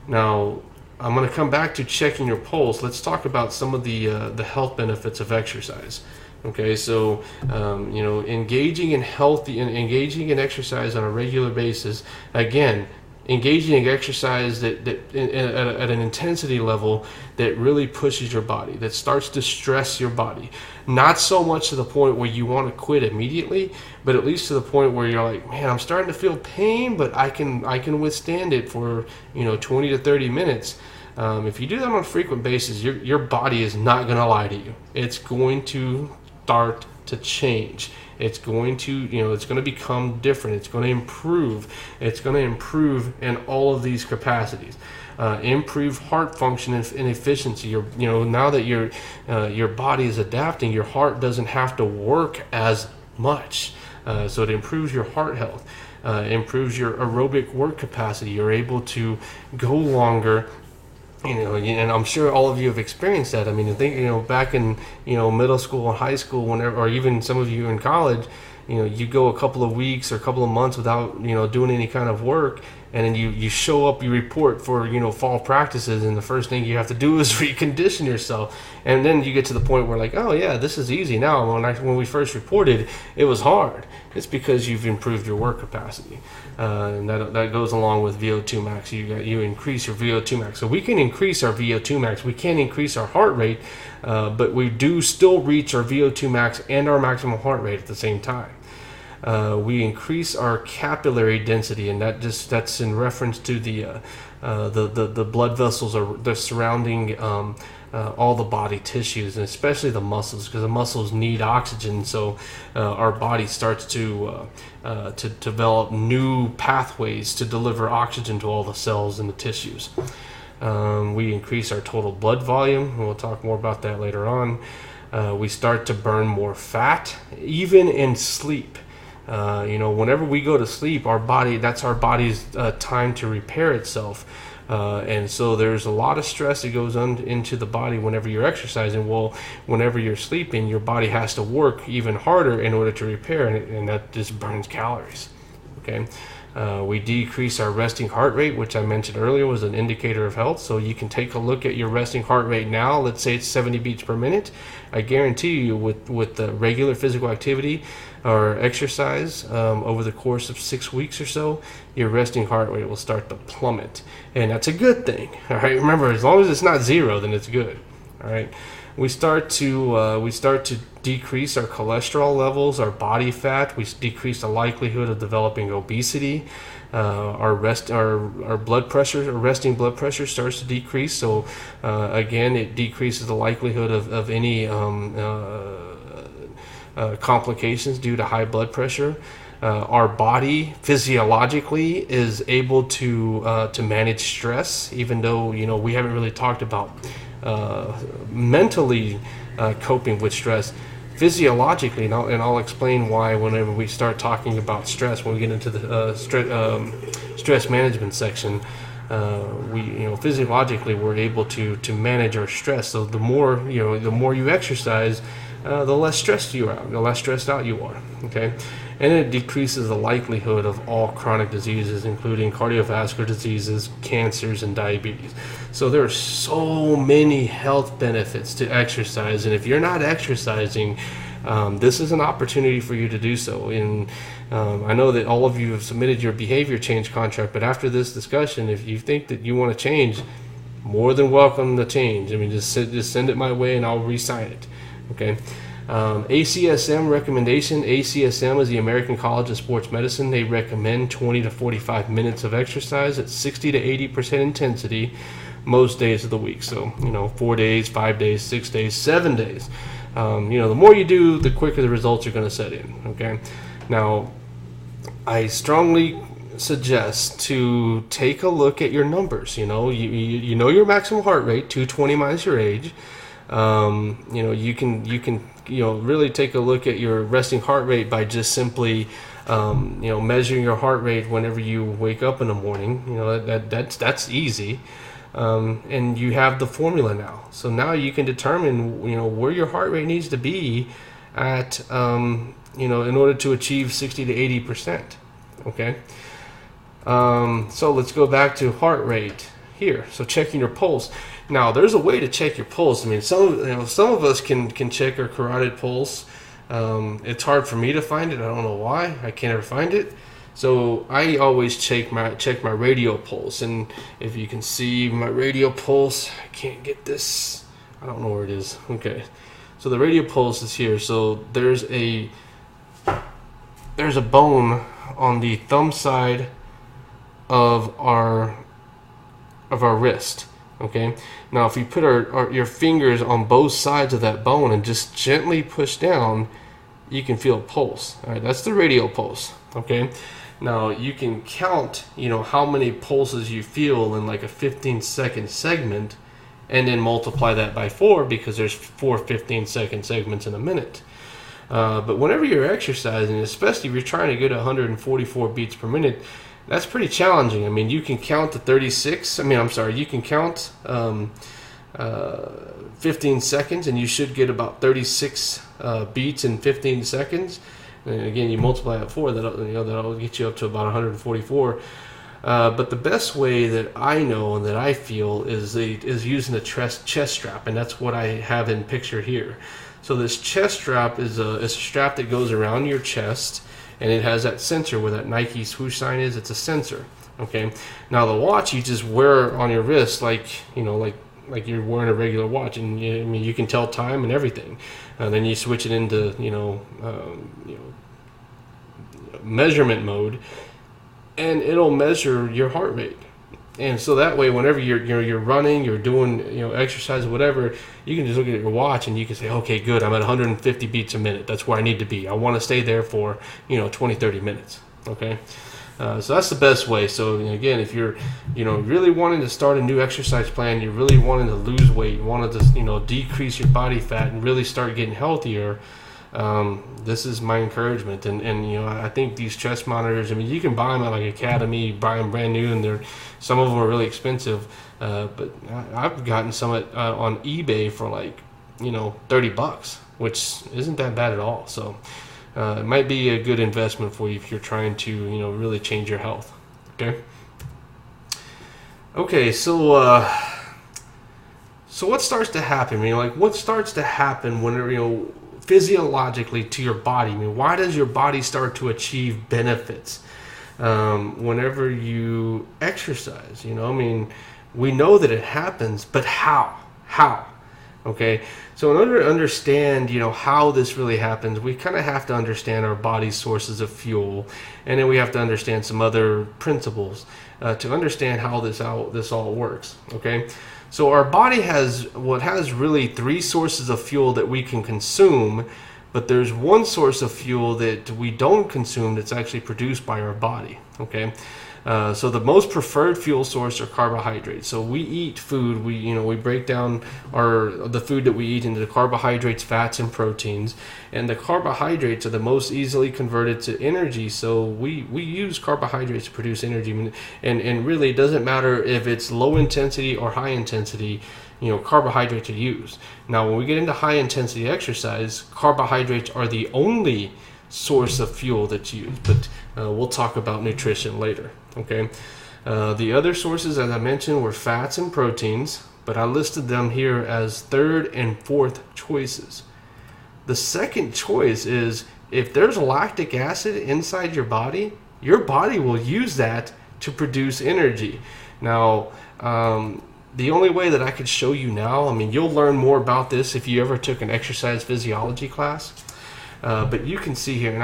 now I'm going to come back to checking your pulse. Let's talk about some of the health benefits of exercise. Okay, so engaging in exercise on a regular basis, again, engaging in exercise that at an intensity level that really pushes your body, that starts to stress your body. Not so much to the point where you want to quit immediately, but at least to the point where you're like, man, I'm starting to feel pain, but I can withstand it for 20 to 30 minutes. If you do that on a frequent basis, your body is not going to lie to you. It's going to start to change. It's going to, it's going to become different. It's going to improve. It's going to improve in all of these capacities. Improve heart function and efficiency. Now that your body is adapting, your heart doesn't have to work as much. So it improves your heart health, improves your aerobic work capacity. You're able to go longer. And I'm sure all of you have experienced that. I mean, I think, back in, middle school and high school, whenever, or even some of you in college, you go a couple of weeks or a couple of months without, doing any kind of work. And then you show up, you report for, fall practices, and the first thing you have to do is recondition yourself. And then you get to the point where, like, oh yeah, this is easy now. When we first reported, it was hard. It's because you've improved your work capacity. And that goes along with VO2 max. You increase your VO2 max. So we can increase our VO2 max. We can't increase our heart rate, but we do still reach our VO2 max and our maximum heart rate at the same time. We increase our capillary density, and that's in reference to the blood vessels or the surrounding all the body tissues, and especially the muscles, because the muscles need oxygen. So our body starts to develop new pathways to deliver oxygen to all the cells in the tissues. We increase our total blood volume, and we'll talk more about that later on. We start to burn more fat, even in sleep. Whenever we go to sleep, that's our body's time to repair itself. And so there's a lot of stress that goes into the body whenever you're exercising. Well, whenever you're sleeping, your body has to work even harder in order to repair, and that just burns calories. Okay. We decrease our resting heart rate, which I mentioned earlier was an indicator of health. So you can take a look at your resting heart rate now. Let's say it's 70 beats per minute. I guarantee you, with the regular physical activity or exercise over the course of 6 weeks or so, your resting heart rate will start to plummet, and that's a good thing. All right, remember, as long as it's not zero, then it's good. All right, we start to decrease our cholesterol levels, our body fat. We decrease the likelihood of developing obesity. Our blood pressure, our resting blood pressure, starts to decrease. So again, it decreases the likelihood of any complications due to high blood pressure. Our body physiologically is able to manage stress, even though we haven't really talked about mentally coping with stress. Physiologically, and I'll explain why whenever we start talking about stress, when we get into the stress management section. Physiologically we're able to manage our stress. So the more you exercise, the less stressed you are, the less stressed out you are. Okay, and it decreases the likelihood of all chronic diseases, including cardiovascular diseases, cancers, and diabetes. So there are so many health benefits to exercise, and if you're not exercising, this is an opportunity for you to do so. And I know that all of you have submitted your behavior change contract, but after this discussion, if you think that you want to change, more than welcome to change. I mean, just send it my way, and I'll re-sign it. Okay. ACSM recommendation. ACSM is the American College of Sports Medicine. They recommend 20 to 45 minutes of exercise at 60 to 80% intensity most days of the week. So 4 days, 5 days, 6 days, 7 days. The more you do, the quicker the results are going to set in. Okay. Now, I strongly suggest to take a look at your numbers. You know your maximum heart rate, 220 minus your age. You can really take a look at your resting heart rate by just simply measuring your heart rate whenever you wake up in the morning. That's easy. And you have the formula now. So now you can determine where your heart rate needs to be at in order to achieve 60 to 80%. Okay. So let's go back to heart rate here. So checking your pulse. Now, there's a way to check your pulse. I mean, some of us can check our carotid pulse. It's hard for me to find it. I don't know why. I can't ever find it. So I always check my radial pulse. And if you can see my radial pulse, I can't get this. I don't know where it is. Okay. So the radial pulse is here. So there's a bone on the thumb side of our wrist. Okay. Now, if you put your fingers on both sides of that bone and just gently push down, you can feel a pulse. All right, that's the radial pulse. Okay, now you can count, how many pulses you feel in like a 15-second segment, and then multiply that by 4 because there's 4 15-second segments in a minute. But whenever you're exercising, especially if you're trying to get 144 beats per minute, that's pretty challenging. I mean, you can count to 36. You can count 15 seconds, and you should get about 36 beats in 15 seconds. And again, you multiply that 4, that'll get you up to about 144. But the best way that I know and that I feel is using a chest strap, and that's what I have in picture here. So this chest strap is a strap that goes around your chest, and it has that sensor where that Nike swoosh sign is. It's a sensor. Okay. Now the watch you just wear on your wrist like you're wearing a regular watch, and you can tell time and everything. Then you switch it into measurement mode, and it'll measure your heart rate. And so that way, whenever you're running, you're doing exercise, whatever, you can just look at your watch and you can say, okay, good, I'm at 150 beats a minute. That's where I need to be. I want to stay there for 20-30 minutes. Okay. So that's the best way. So again, if you're really wanting to start a new exercise plan, you're really wanting to lose weight, you want to decrease your body fat and really start getting healthier, this is my encouragement. And I think these chest monitors, you can buy them at like Academy, buy them brand new, and some of them are really expensive, but I've gotten some on eBay for like $30, which isn't that bad at all. So it might be a good investment for you if you're trying to really change your health. Okay, so what starts to happen? What starts to happen when physiologically to your body? Why does your body start to achieve benefits whenever you exercise? We know that it happens, but how? Okay, so in order to understand, how this really happens, we kind of have to understand our body's sources of fuel, and then we have to understand some other principles to understand how this all works. Okay, so our body has really 3 sources of fuel that we can consume, but there's one source of fuel that we don't consume that's actually produced by our body. Okay. So the most preferred fuel source are carbohydrates. So we eat food, we break down the food that we eat into the carbohydrates, fats, and proteins, and the carbohydrates are the most easily converted to energy. So we use carbohydrates to produce energy, and really it doesn't matter if it's low intensity or high intensity. Carbohydrates are used. Now, when we get into high intensity exercise, carbohydrates are the only source of fuel that's used, but we'll talk about nutrition later. Okay, the other sources, as I mentioned, were fats and proteins, but I listed them here as 3rd and 4th choices. The second choice is if there's lactic acid inside your body will use that to produce energy. Now, the only way that I could show you now, you'll learn more about this if you ever took an exercise physiology class. But you can see here, and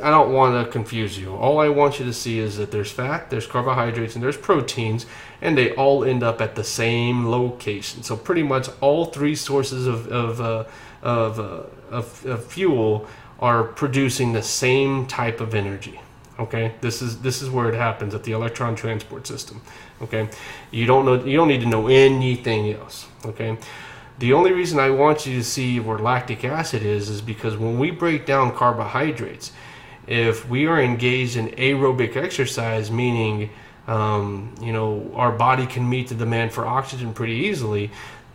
I don't want to confuse you. All I want you to see is that there's fat, there's carbohydrates, and there's proteins, and they all end up at the same location. So pretty much all 3 sources of fuel are producing the same type of energy. Okay, this is where it happens at the electron transport system. Okay, you don't need to know anything else. Okay. The only reason I want you to see where lactic acid is because when we break down carbohydrates, if we are engaged in aerobic exercise, meaning our body can meet the demand for oxygen pretty easily,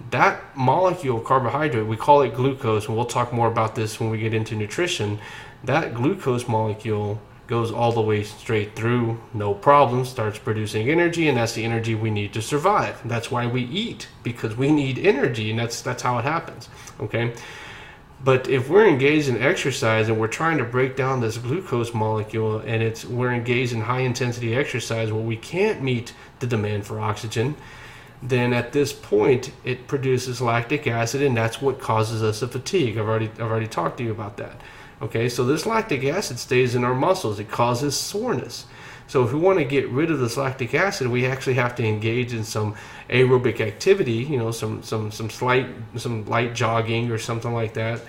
that molecule carbohydrate, we call it glucose, and we'll talk more about this when we get into nutrition. That glucose molecule goes all the way straight through, no problem, starts producing energy, and that's the energy we need to survive. That's why we eat, because we need energy, and that's how it happens. Okay, but if we're engaged in exercise and we're trying to break down this glucose molecule, and we're engaged in high intensity exercise where we can't meet the demand for oxygen, then at this point it produces lactic acid, and that's what causes us a fatigue. I've already talked to you about that. Okay, so this lactic acid stays in our muscles. It causes soreness. So if we want to get rid of this lactic acid, we actually have to engage in some aerobic activity, some light jogging or something like that.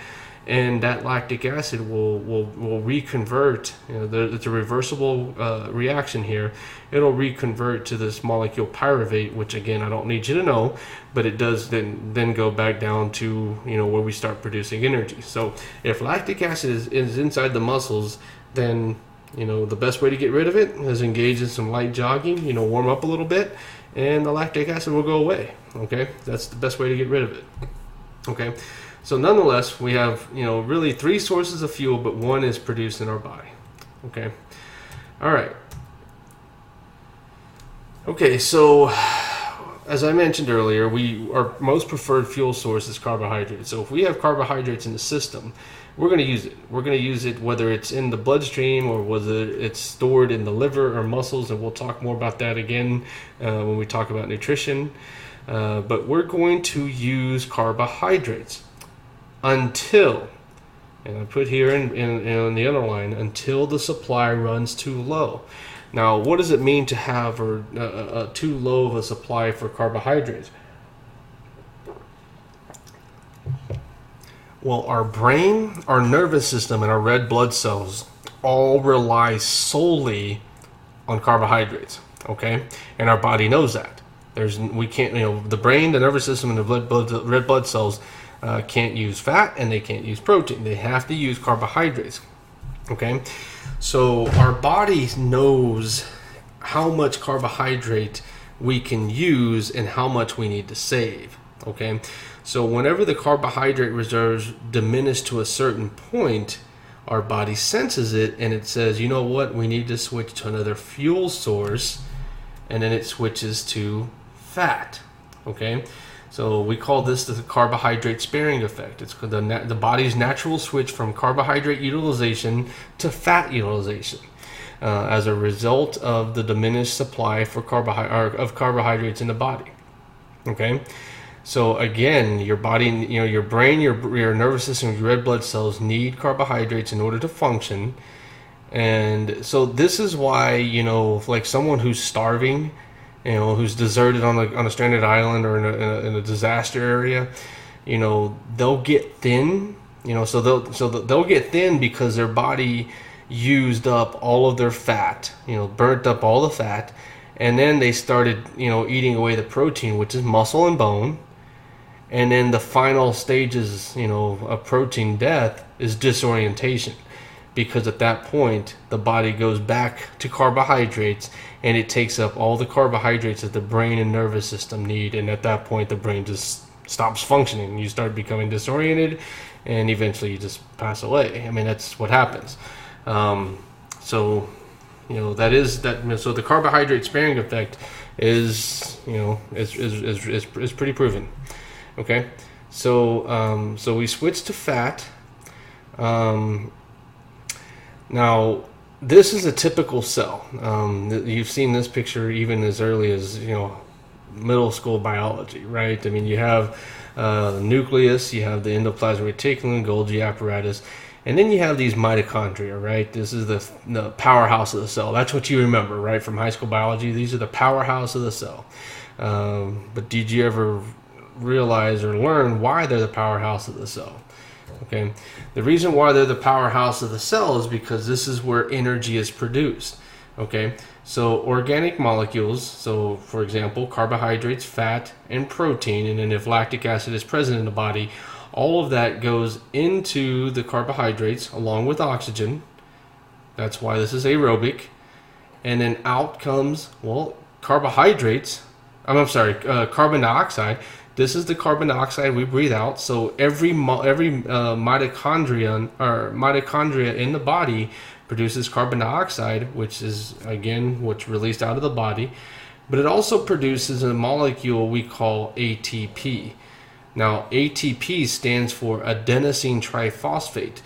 and that lactic acid will reconvert. It's a reversible reaction here. It'll reconvert to this molecule pyruvate, which again I don't need you to know, but it does then go back down to where we start producing energy. So if lactic acid is inside the muscles, then the best way to get rid of it is engage in some light jogging. Warm up a little bit, and the lactic acid will go away. Okay, that's the best way to get rid of it. Okay. So nonetheless, we have, really 3 sources of fuel, but one is produced in our body. Okay. All right. Okay, so as I mentioned earlier, our most preferred fuel source is carbohydrates. So if we have carbohydrates in the system, we're going to use it. We're going to use it whether it's in the bloodstream or whether it's stored in the liver or muscles, and we'll talk more about that again when we talk about nutrition. But we're going to use carbohydrates until, and I put here in the underline, until the supply runs too low. Now, what does it mean to have too low of a supply for carbohydrates? Well, our brain, our nervous system, and our red blood cells all rely solely on carbohydrates. Okay, and our body knows that. We can't, the brain, the nervous system, and the red blood cells can't use fat, and they can't use protein. They have to use carbohydrates. Okay, so our body knows how much carbohydrate we can use and how much we need to save. Okay, so whenever the carbohydrate reserves diminish to a certain point, our body senses it and it says, you know what, we need to switch to another fuel source, and then it switches to fat. Okay, so we call this the carbohydrate sparing effect. It's the body's natural switch from carbohydrate utilization to fat utilization as a result of the diminished supply of carbohydrates in the body. Okay, so again, your body, your brain, your nervous system, your red blood cells need carbohydrates in order to function. And so this is why, like someone who's starving, who's deserted on a stranded island or in a disaster area, they'll get thin. So they'll get thin because their body used up all of their fat, burnt up all the fat, and then they started, eating away the protein, which is muscle and bone. And then the final stages, of protein death is disorientation, because at that point the body goes back to carbohydrates and it takes up all the carbohydrates that the brain and nervous system need, and at that point the brain just stops functioning. You start becoming disoriented and eventually you just pass away. I mean, that's what happens. So the carbohydrate sparing effect is pretty proven. Okay, so we switch to fat. Now, this is a typical cell. You've seen this picture even as early as middle school biology, right? I mean, you have the nucleus, you have the endoplasmic reticulum, Golgi apparatus, and then you have these mitochondria, right? This is the powerhouse of the cell. That's what you remember, right, from high school biology. These are the powerhouse of the cell. But did you ever realize or learn why they're the powerhouse of the cell? Okay, the reason why they're the powerhouse of the cell is because this is where energy is produced. Okay, so organic molecules, so for example, carbohydrates, fat, and protein, and then if lactic acid is present in the body, all of that goes into the carbohydrates along with oxygen. That's why this is aerobic. And then out comes, carbohydrates. Carbon dioxide. This is the carbon dioxide we breathe out. So every mitochondria in the body produces carbon dioxide, which is again what's released out of the body. But it also produces a molecule we call ATP. Now, ATP stands for adenosine triphosphate.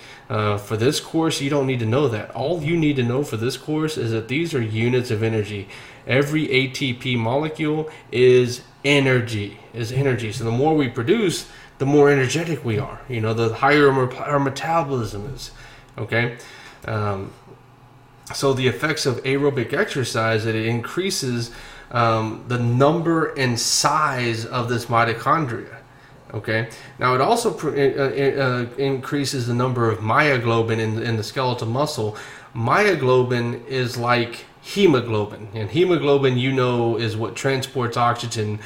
For this course, you don't need to know that. All you need to know for this course is that these are units of energy. Every ATP molecule is energy. So the more we produce, the more energetic we are. The higher our metabolism is. Okay. So the effects of aerobic exercise, that it increases the number and size of this mitochondria. Okay. Now it also increases the number of myoglobin in the skeletal muscle. Myoglobin is like hemoglobin, and hemoglobin, is what transports oxygen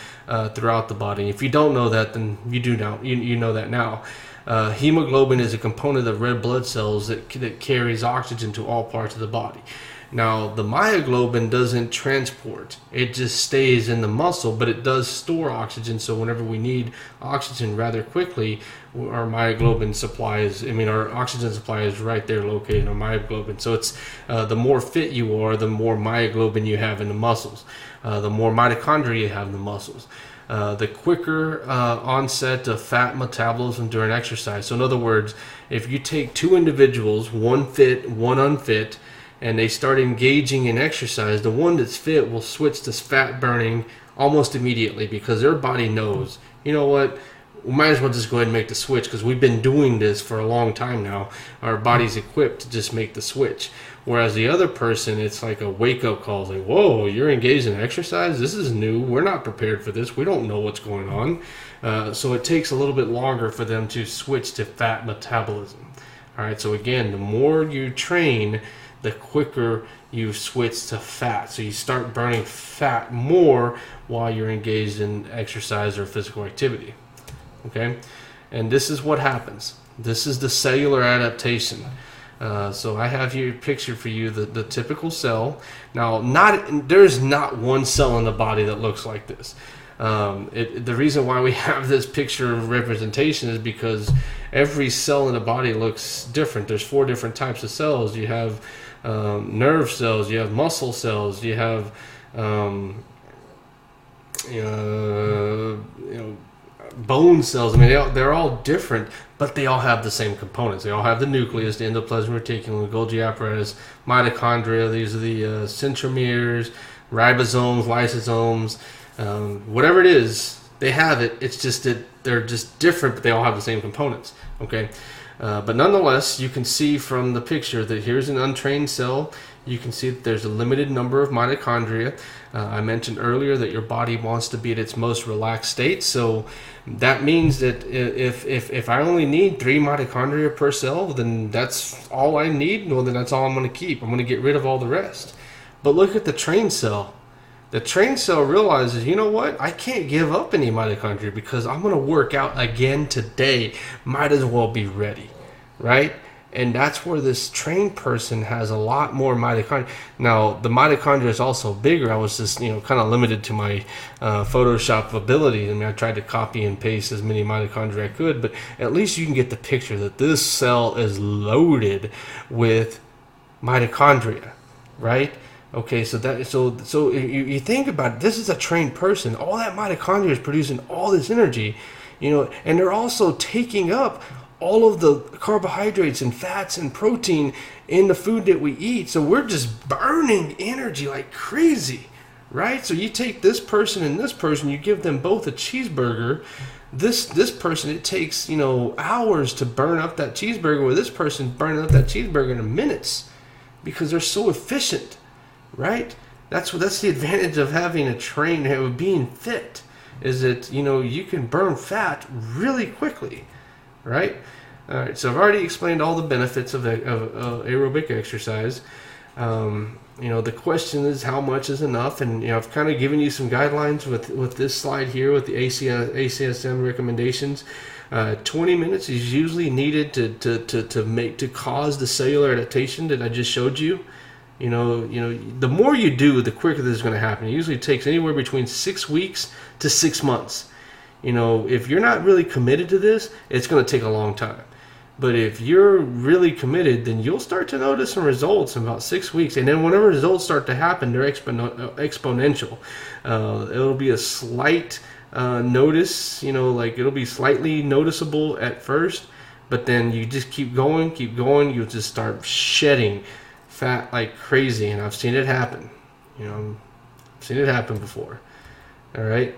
throughout the body. If you don't know that, then you do now. You know that now. Hemoglobin is a component of red blood cells that carries oxygen to all parts of the body. Now, the myoglobin doesn't transport. It just stays in the muscle, but it does store oxygen. So whenever we need oxygen rather quickly, our our oxygen supply is right there located in our myoglobin. So it's the more fit you are, the more myoglobin you have in the muscles, the more mitochondria you have in the muscles. The quicker onset of fat metabolism during exercise. So in other words, if you take two individuals, one fit, one unfit, and they start engaging in exercise, the one that's fit will switch to fat burning almost immediately, because their body knows, you know what, we might as well just go ahead and make the switch, because we've been doing this for a long time now. Our body's equipped to just make the switch. Whereas the other person, it's like a wake-up call. It's like, whoa, you're engaged in exercise? This is new. We're not prepared for this. We don't know what's going on. So it takes a little bit longer for them to switch to fat metabolism. All right, so again, the more you train, the quicker you switch to fat. So you start burning fat more while you're engaged in exercise or physical activity. Okay? And this is what happens. This is the cellular adaptation. So I have here pictured for you the typical cell. Now, there's not one cell in the body that looks like this. The reason why we have this picture of representation is because every cell in the body looks different. There's 4 different types of cells. You have nerve cells, you have muscle cells, you have bone cells. I mean, they're all different, but they all have the same components. They all have the nucleus, the endoplasmic reticulum, the Golgi apparatus, mitochondria. These are the centromeres, ribosomes, lysosomes, whatever it is, they have it. It's just that they're just different, but they all have the same components. Okay. But nonetheless, you can see from the picture that here's an untrained cell. You can see that there's a limited number of mitochondria. I mentioned earlier that your body wants to be at its most relaxed state. So that means that if I only need 3 mitochondria per cell, then that's all I need. Well, then that's all I'm going to keep. I'm going to get rid of all the rest. But look at the trained cell. The trained cell realizes, you know what? I can't give up any mitochondria because I'm going to work out again today. Might as well be ready, right? And that's where this trained person has a lot more mitochondria. Now, the mitochondria is also bigger. I was just, kind of limited to my Photoshop ability. I mean, I tried to copy and paste as many mitochondria I could, but at least you can get the picture that this cell is loaded with mitochondria, right? Okay, so you think about it, this is a trained person. All that mitochondria is producing all this energy, and they're also taking up all of the carbohydrates and fats and protein in the food that we eat. So we're just burning energy like crazy, right? So you take this person and this person, you give them both a cheeseburger. This person, it takes, hours to burn up that cheeseburger, where this person's burning up that cheeseburger in minutes because they're so efficient. Right? That's the advantage of having a train, of being fit, is that you can burn fat really quickly, right? All right. So I've already explained all the benefits of aerobic exercise. The question is, how much is enough? And I've kind of given you some guidelines with this slide here with the ACSM recommendations. 20 minutes is usually needed to cause the cellular adaptation that I just showed you. The more you do, the quicker this is going to happen. It usually takes anywhere between 6 weeks to 6 months. If you're not really committed to this, it's going to take a long time. But if you're really committed, then you'll start to notice some results in about 6 weeks. And then whenever results start to happen, they're exponential. It'll be a slight notice, it'll be slightly noticeable at first. But then you just keep going, you'll just start shedding fat like crazy, and I've seen it happen. I've seen it happen before. All right.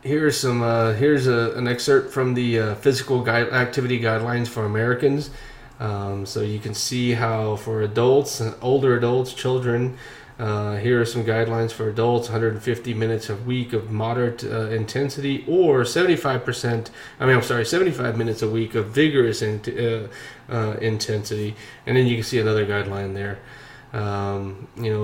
Here's an excerpt from the physical activity guidelines for Americans. So you can see how for adults, older adults, children, Here are some guidelines for adults: 150 minutes a week of moderate intensity, or 75 minutes a week of vigorous intensity. And then you can see another guideline there.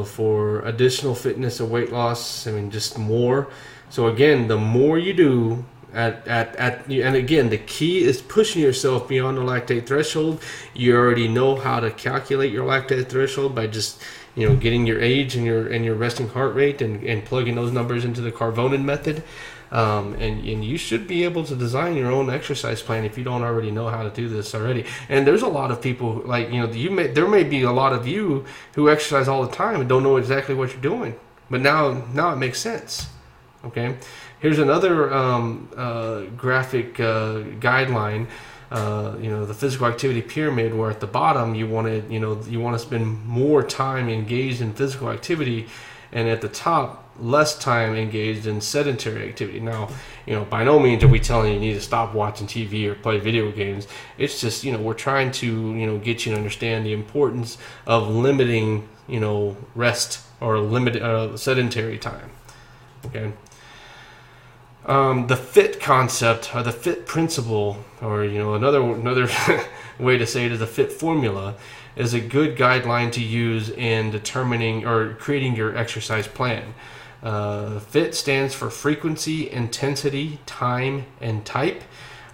For additional fitness or weight loss, just more. So again, the more you do, and again, the key is pushing yourself beyond the lactate threshold. You already know how to calculate your lactate threshold by just getting your age and your resting heart rate and plugging those numbers into the Carbonin method. And you should be able to design your own exercise plan if you don't already know how to do this already. And there's a lot of people, there may be a lot of you who exercise all the time and don't know exactly what you're doing, but now it makes sense. Okay, here's another graphic guideline. The physical activity pyramid, where at the bottom you want to spend more time engaged in physical activity, and at the top less time engaged in sedentary activity. Now, by no means are we telling you need to stop watching TV or play video games. It's just, we're trying to, get you to understand the importance of limiting, rest or sedentary time. Okay. The FIT concept, or the FIT principle, or another way to say it is the FIT formula, is a good guideline to use in determining or creating your exercise plan. FIT stands for frequency, intensity, time, and type,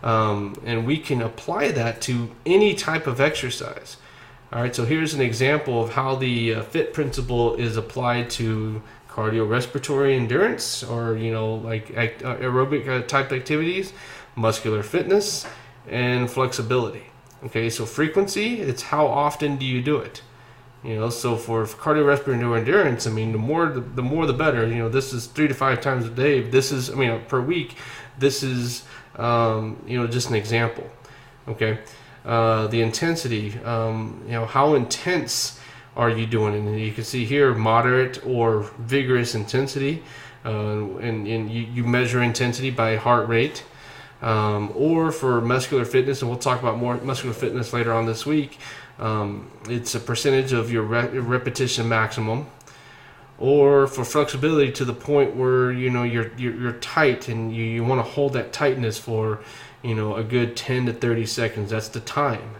and we can apply that to any type of exercise. All right, so here's an example of how the FIT principle is applied to cardiorespiratory endurance, or aerobic type activities, muscular fitness, and flexibility. Okay, so frequency, it's how often do you do it. So for cardiorespiratory endurance, the more the better. This is 3 to 5 times a day. This is per week. This is just an example. Okay, the intensity, how intense are you doing? And you can see here moderate or vigorous intensity, and you measure intensity by heart rate, or for muscular fitness, and we'll talk about more muscular fitness later on this week. It's a percentage of your repetition maximum, or for flexibility to the point where you're tight and you want to hold that tightness for a good 10 to 30 seconds. That's the time.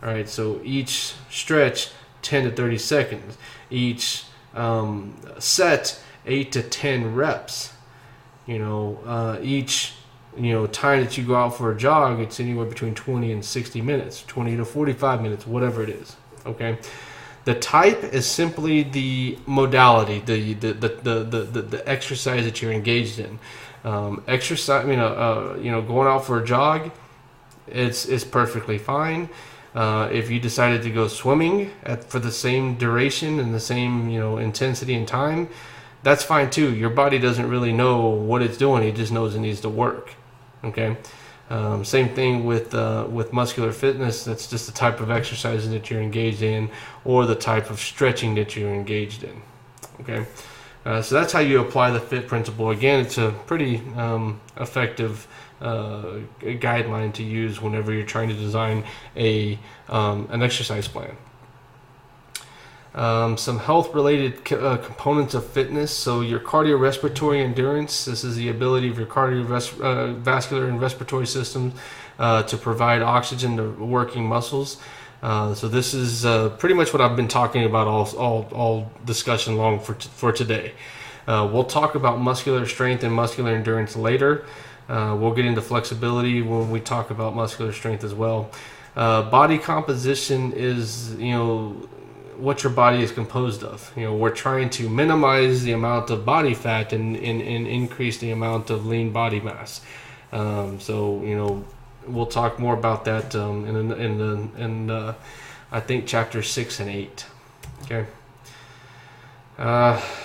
All right, so each stretch 10 to 30 seconds, each set 8 to 10 reps. Each time that you go out for a jog, it's anywhere between 20 and 60 minutes, 20 to 45 minutes, whatever it is. Okay, the type is simply the modality, the exercise that you're engaged in. Exercise, going out for a jog, it's perfectly fine. If you decided to go swimming for the same duration and the same intensity and time, that's fine too. Your body doesn't really know what it's doing; it just knows it needs to work. Okay. Same thing with muscular fitness. That's just the type of exercise that you're engaged in, or the type of stretching that you're engaged in. Okay. So that's how you apply the FIT principle. Again, it's a pretty effective guideline to use whenever you're trying to design an exercise plan. Some health-related components of fitness. So your cardiorespiratory endurance. This is the ability of your cardiovascular and respiratory systems to provide oxygen to working muscles. So this is pretty much what I've been talking about all discussion long for today. We'll talk about muscular strength and muscular endurance later. We'll get into flexibility when we talk about muscular strength as well. Body composition is, what your body is composed of. We're trying to minimize the amount of body fat and increase the amount of lean body mass. So we'll talk more about that in I think chapter 6 and 8. Okay.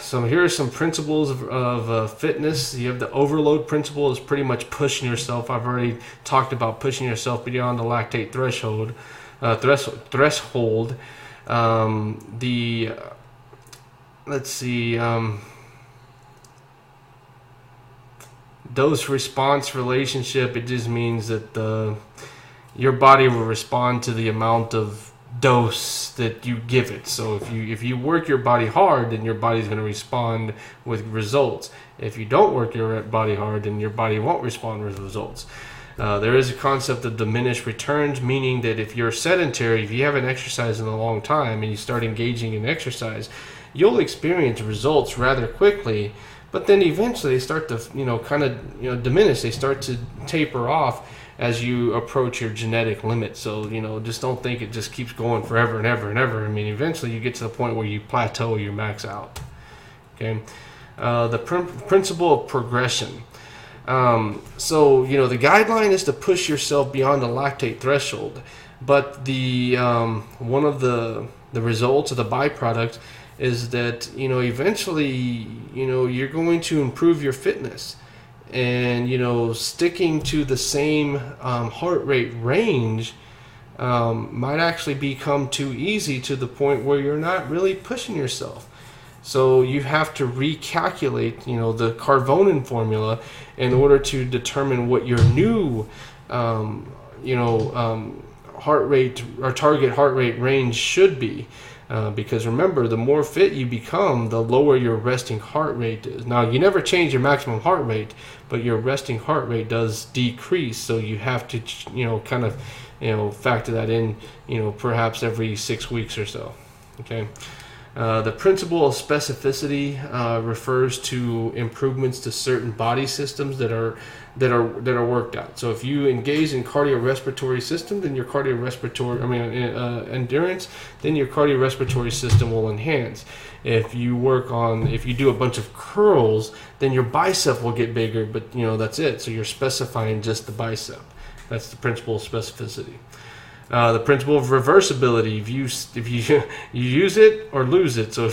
So here are some principles of fitness. You have the overload principle, is pretty much pushing yourself. I've already talked about pushing yourself beyond the lactate threshold. Dose response relationship, it just means that your body will respond to the amount of dose that you give it. So if you work your body hard, then your body's going to respond with results. If you don't work your body hard, then your body won't respond with results. There is a concept of diminished returns, meaning that if you're sedentary, if you haven't exercised in a long time and you start engaging in exercise, you'll experience results rather quickly, but then eventually they start to diminish. They start to taper off as you approach your genetic limit. So just don't think it just keeps going forever and ever and ever. I mean, eventually you get to the point where you plateau, you max out. Okay. The principle of progression. So the guideline is to push yourself beyond the lactate threshold, but the one of the results of the byproduct is that eventually you're going to improve your fitness, and sticking to the same heart rate range might actually become too easy, to the point where you're not really pushing yourself. So you have to recalculate, the Carbonin formula in order to determine what your new, heart rate or target heart rate range should be. Because remember, the more fit you become, the lower your resting heart rate is. Now, you never change your maximum heart rate, but your resting heart rate does decrease. So you have to, factor that in, perhaps every 6 weeks or so. Okay. The principle of specificity refers to improvements to certain body systems that are worked out. So if you engage in cardiorespiratory system, then your endurance, then your cardiorespiratory system will enhance. If you do a bunch of curls, then your bicep will get bigger, but that's it. So you're specifying just the bicep. That's the principle of specificity. The principle of reversibility. If you use it or lose it. So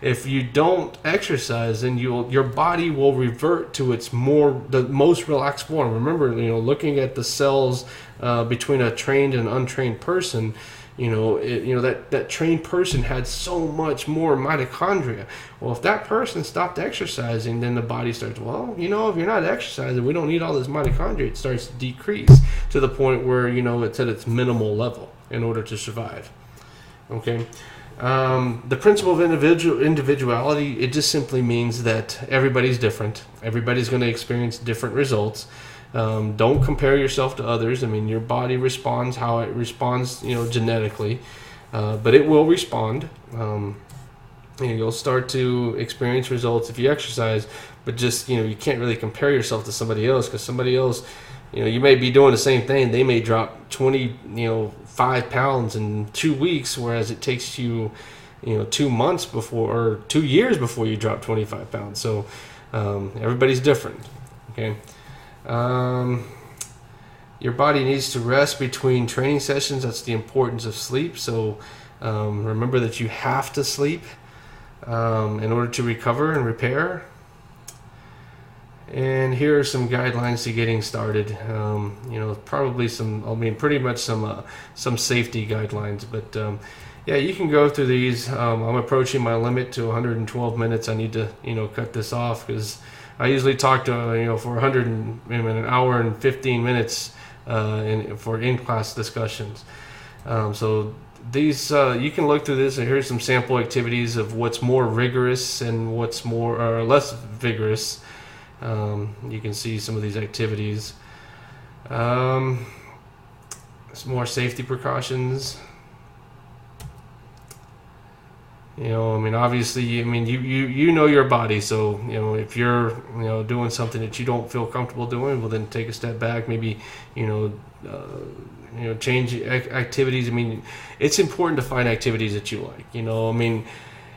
if you don't exercise, then your body will revert to the most relaxed form. Remember, looking at the cells between a trained and untrained person. That trained person had so much more mitochondria. Well, if that person stopped exercising, then the body starts, if you're not exercising, we don't need all this mitochondria. It starts to decrease to the point where, it's at its minimal level in order to survive. Okay. The principle of individuality, it just simply means that everybody's different. Everybody's going to experience different results. Don't compare yourself to others. I mean, your body responds how it responds, genetically, but it will respond. You'll start to experience results if you exercise, but just, you can't really compare yourself to somebody else, because somebody else, you may be doing the same thing. They may drop 5 pounds in 2 weeks, whereas it takes you, 2 months before, or 2 years before you drop 25 pounds. So everybody's different. Okay. Your body needs to rest between training sessions. That's the importance of sleep. So remember that you have to sleep in order to recover and repair. And here are some guidelines to getting started. Probably pretty much some safety guidelines. But you can go through these. I'm approaching my limit to 112 minutes. I need to cut this off, because I usually talk to for an hour and 15 minutes for in-class discussions. So these you can look through this, and here's some sample activities of what's more rigorous and what's more or less vigorous. You can see some of these activities. Some more safety precautions. Obviously, you know your body. So, if you're, doing something that you don't feel comfortable doing, well, then take a step back. Maybe, change activities. It's important to find activities that you like.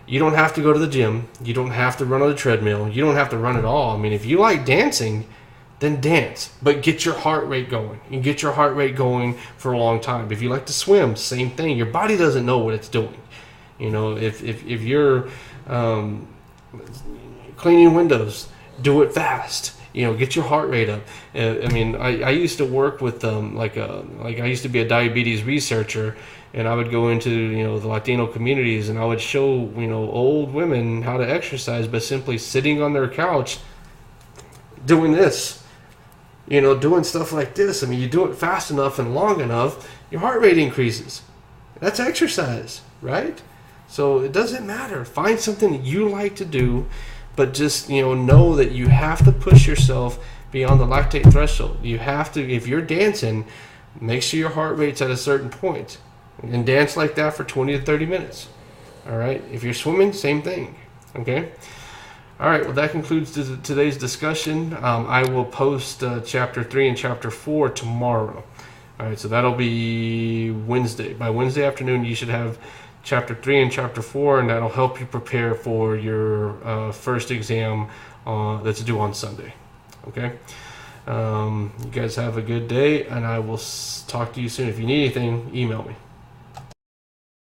You don't have to go to the gym. You don't have to run on the treadmill. You don't have to run at all. If you like dancing, then dance, but get your heart rate going, and get your heart rate going for a long time. If you like to swim, same thing. Your body doesn't know what it's doing. If you're cleaning windows, do it fast. Get your heart rate up. I used to work with I used to be a diabetes researcher, and I would go into the Latino communities, and I would show old women how to exercise by simply sitting on their couch, doing this, doing stuff like this. You do it fast enough and long enough, your heart rate increases. That's exercise, right? So it doesn't matter. Find something that you like to do, but just, know that you have to push yourself beyond the lactate threshold. You have to, if you're dancing, make sure your heart rate's at a certain point, and dance like that for 20 to 30 minutes. All right. If you're swimming, same thing. Okay. All right. Well, that concludes today's discussion. I will post chapter 3 and chapter 4 tomorrow. All right. So that'll be Wednesday. By Wednesday afternoon, you should have chapter 3 and chapter 4, and that'll help you prepare for your first exam that's due on Sunday. Okay. You guys have a good day, and I will talk to you soon. If you need anything, email me.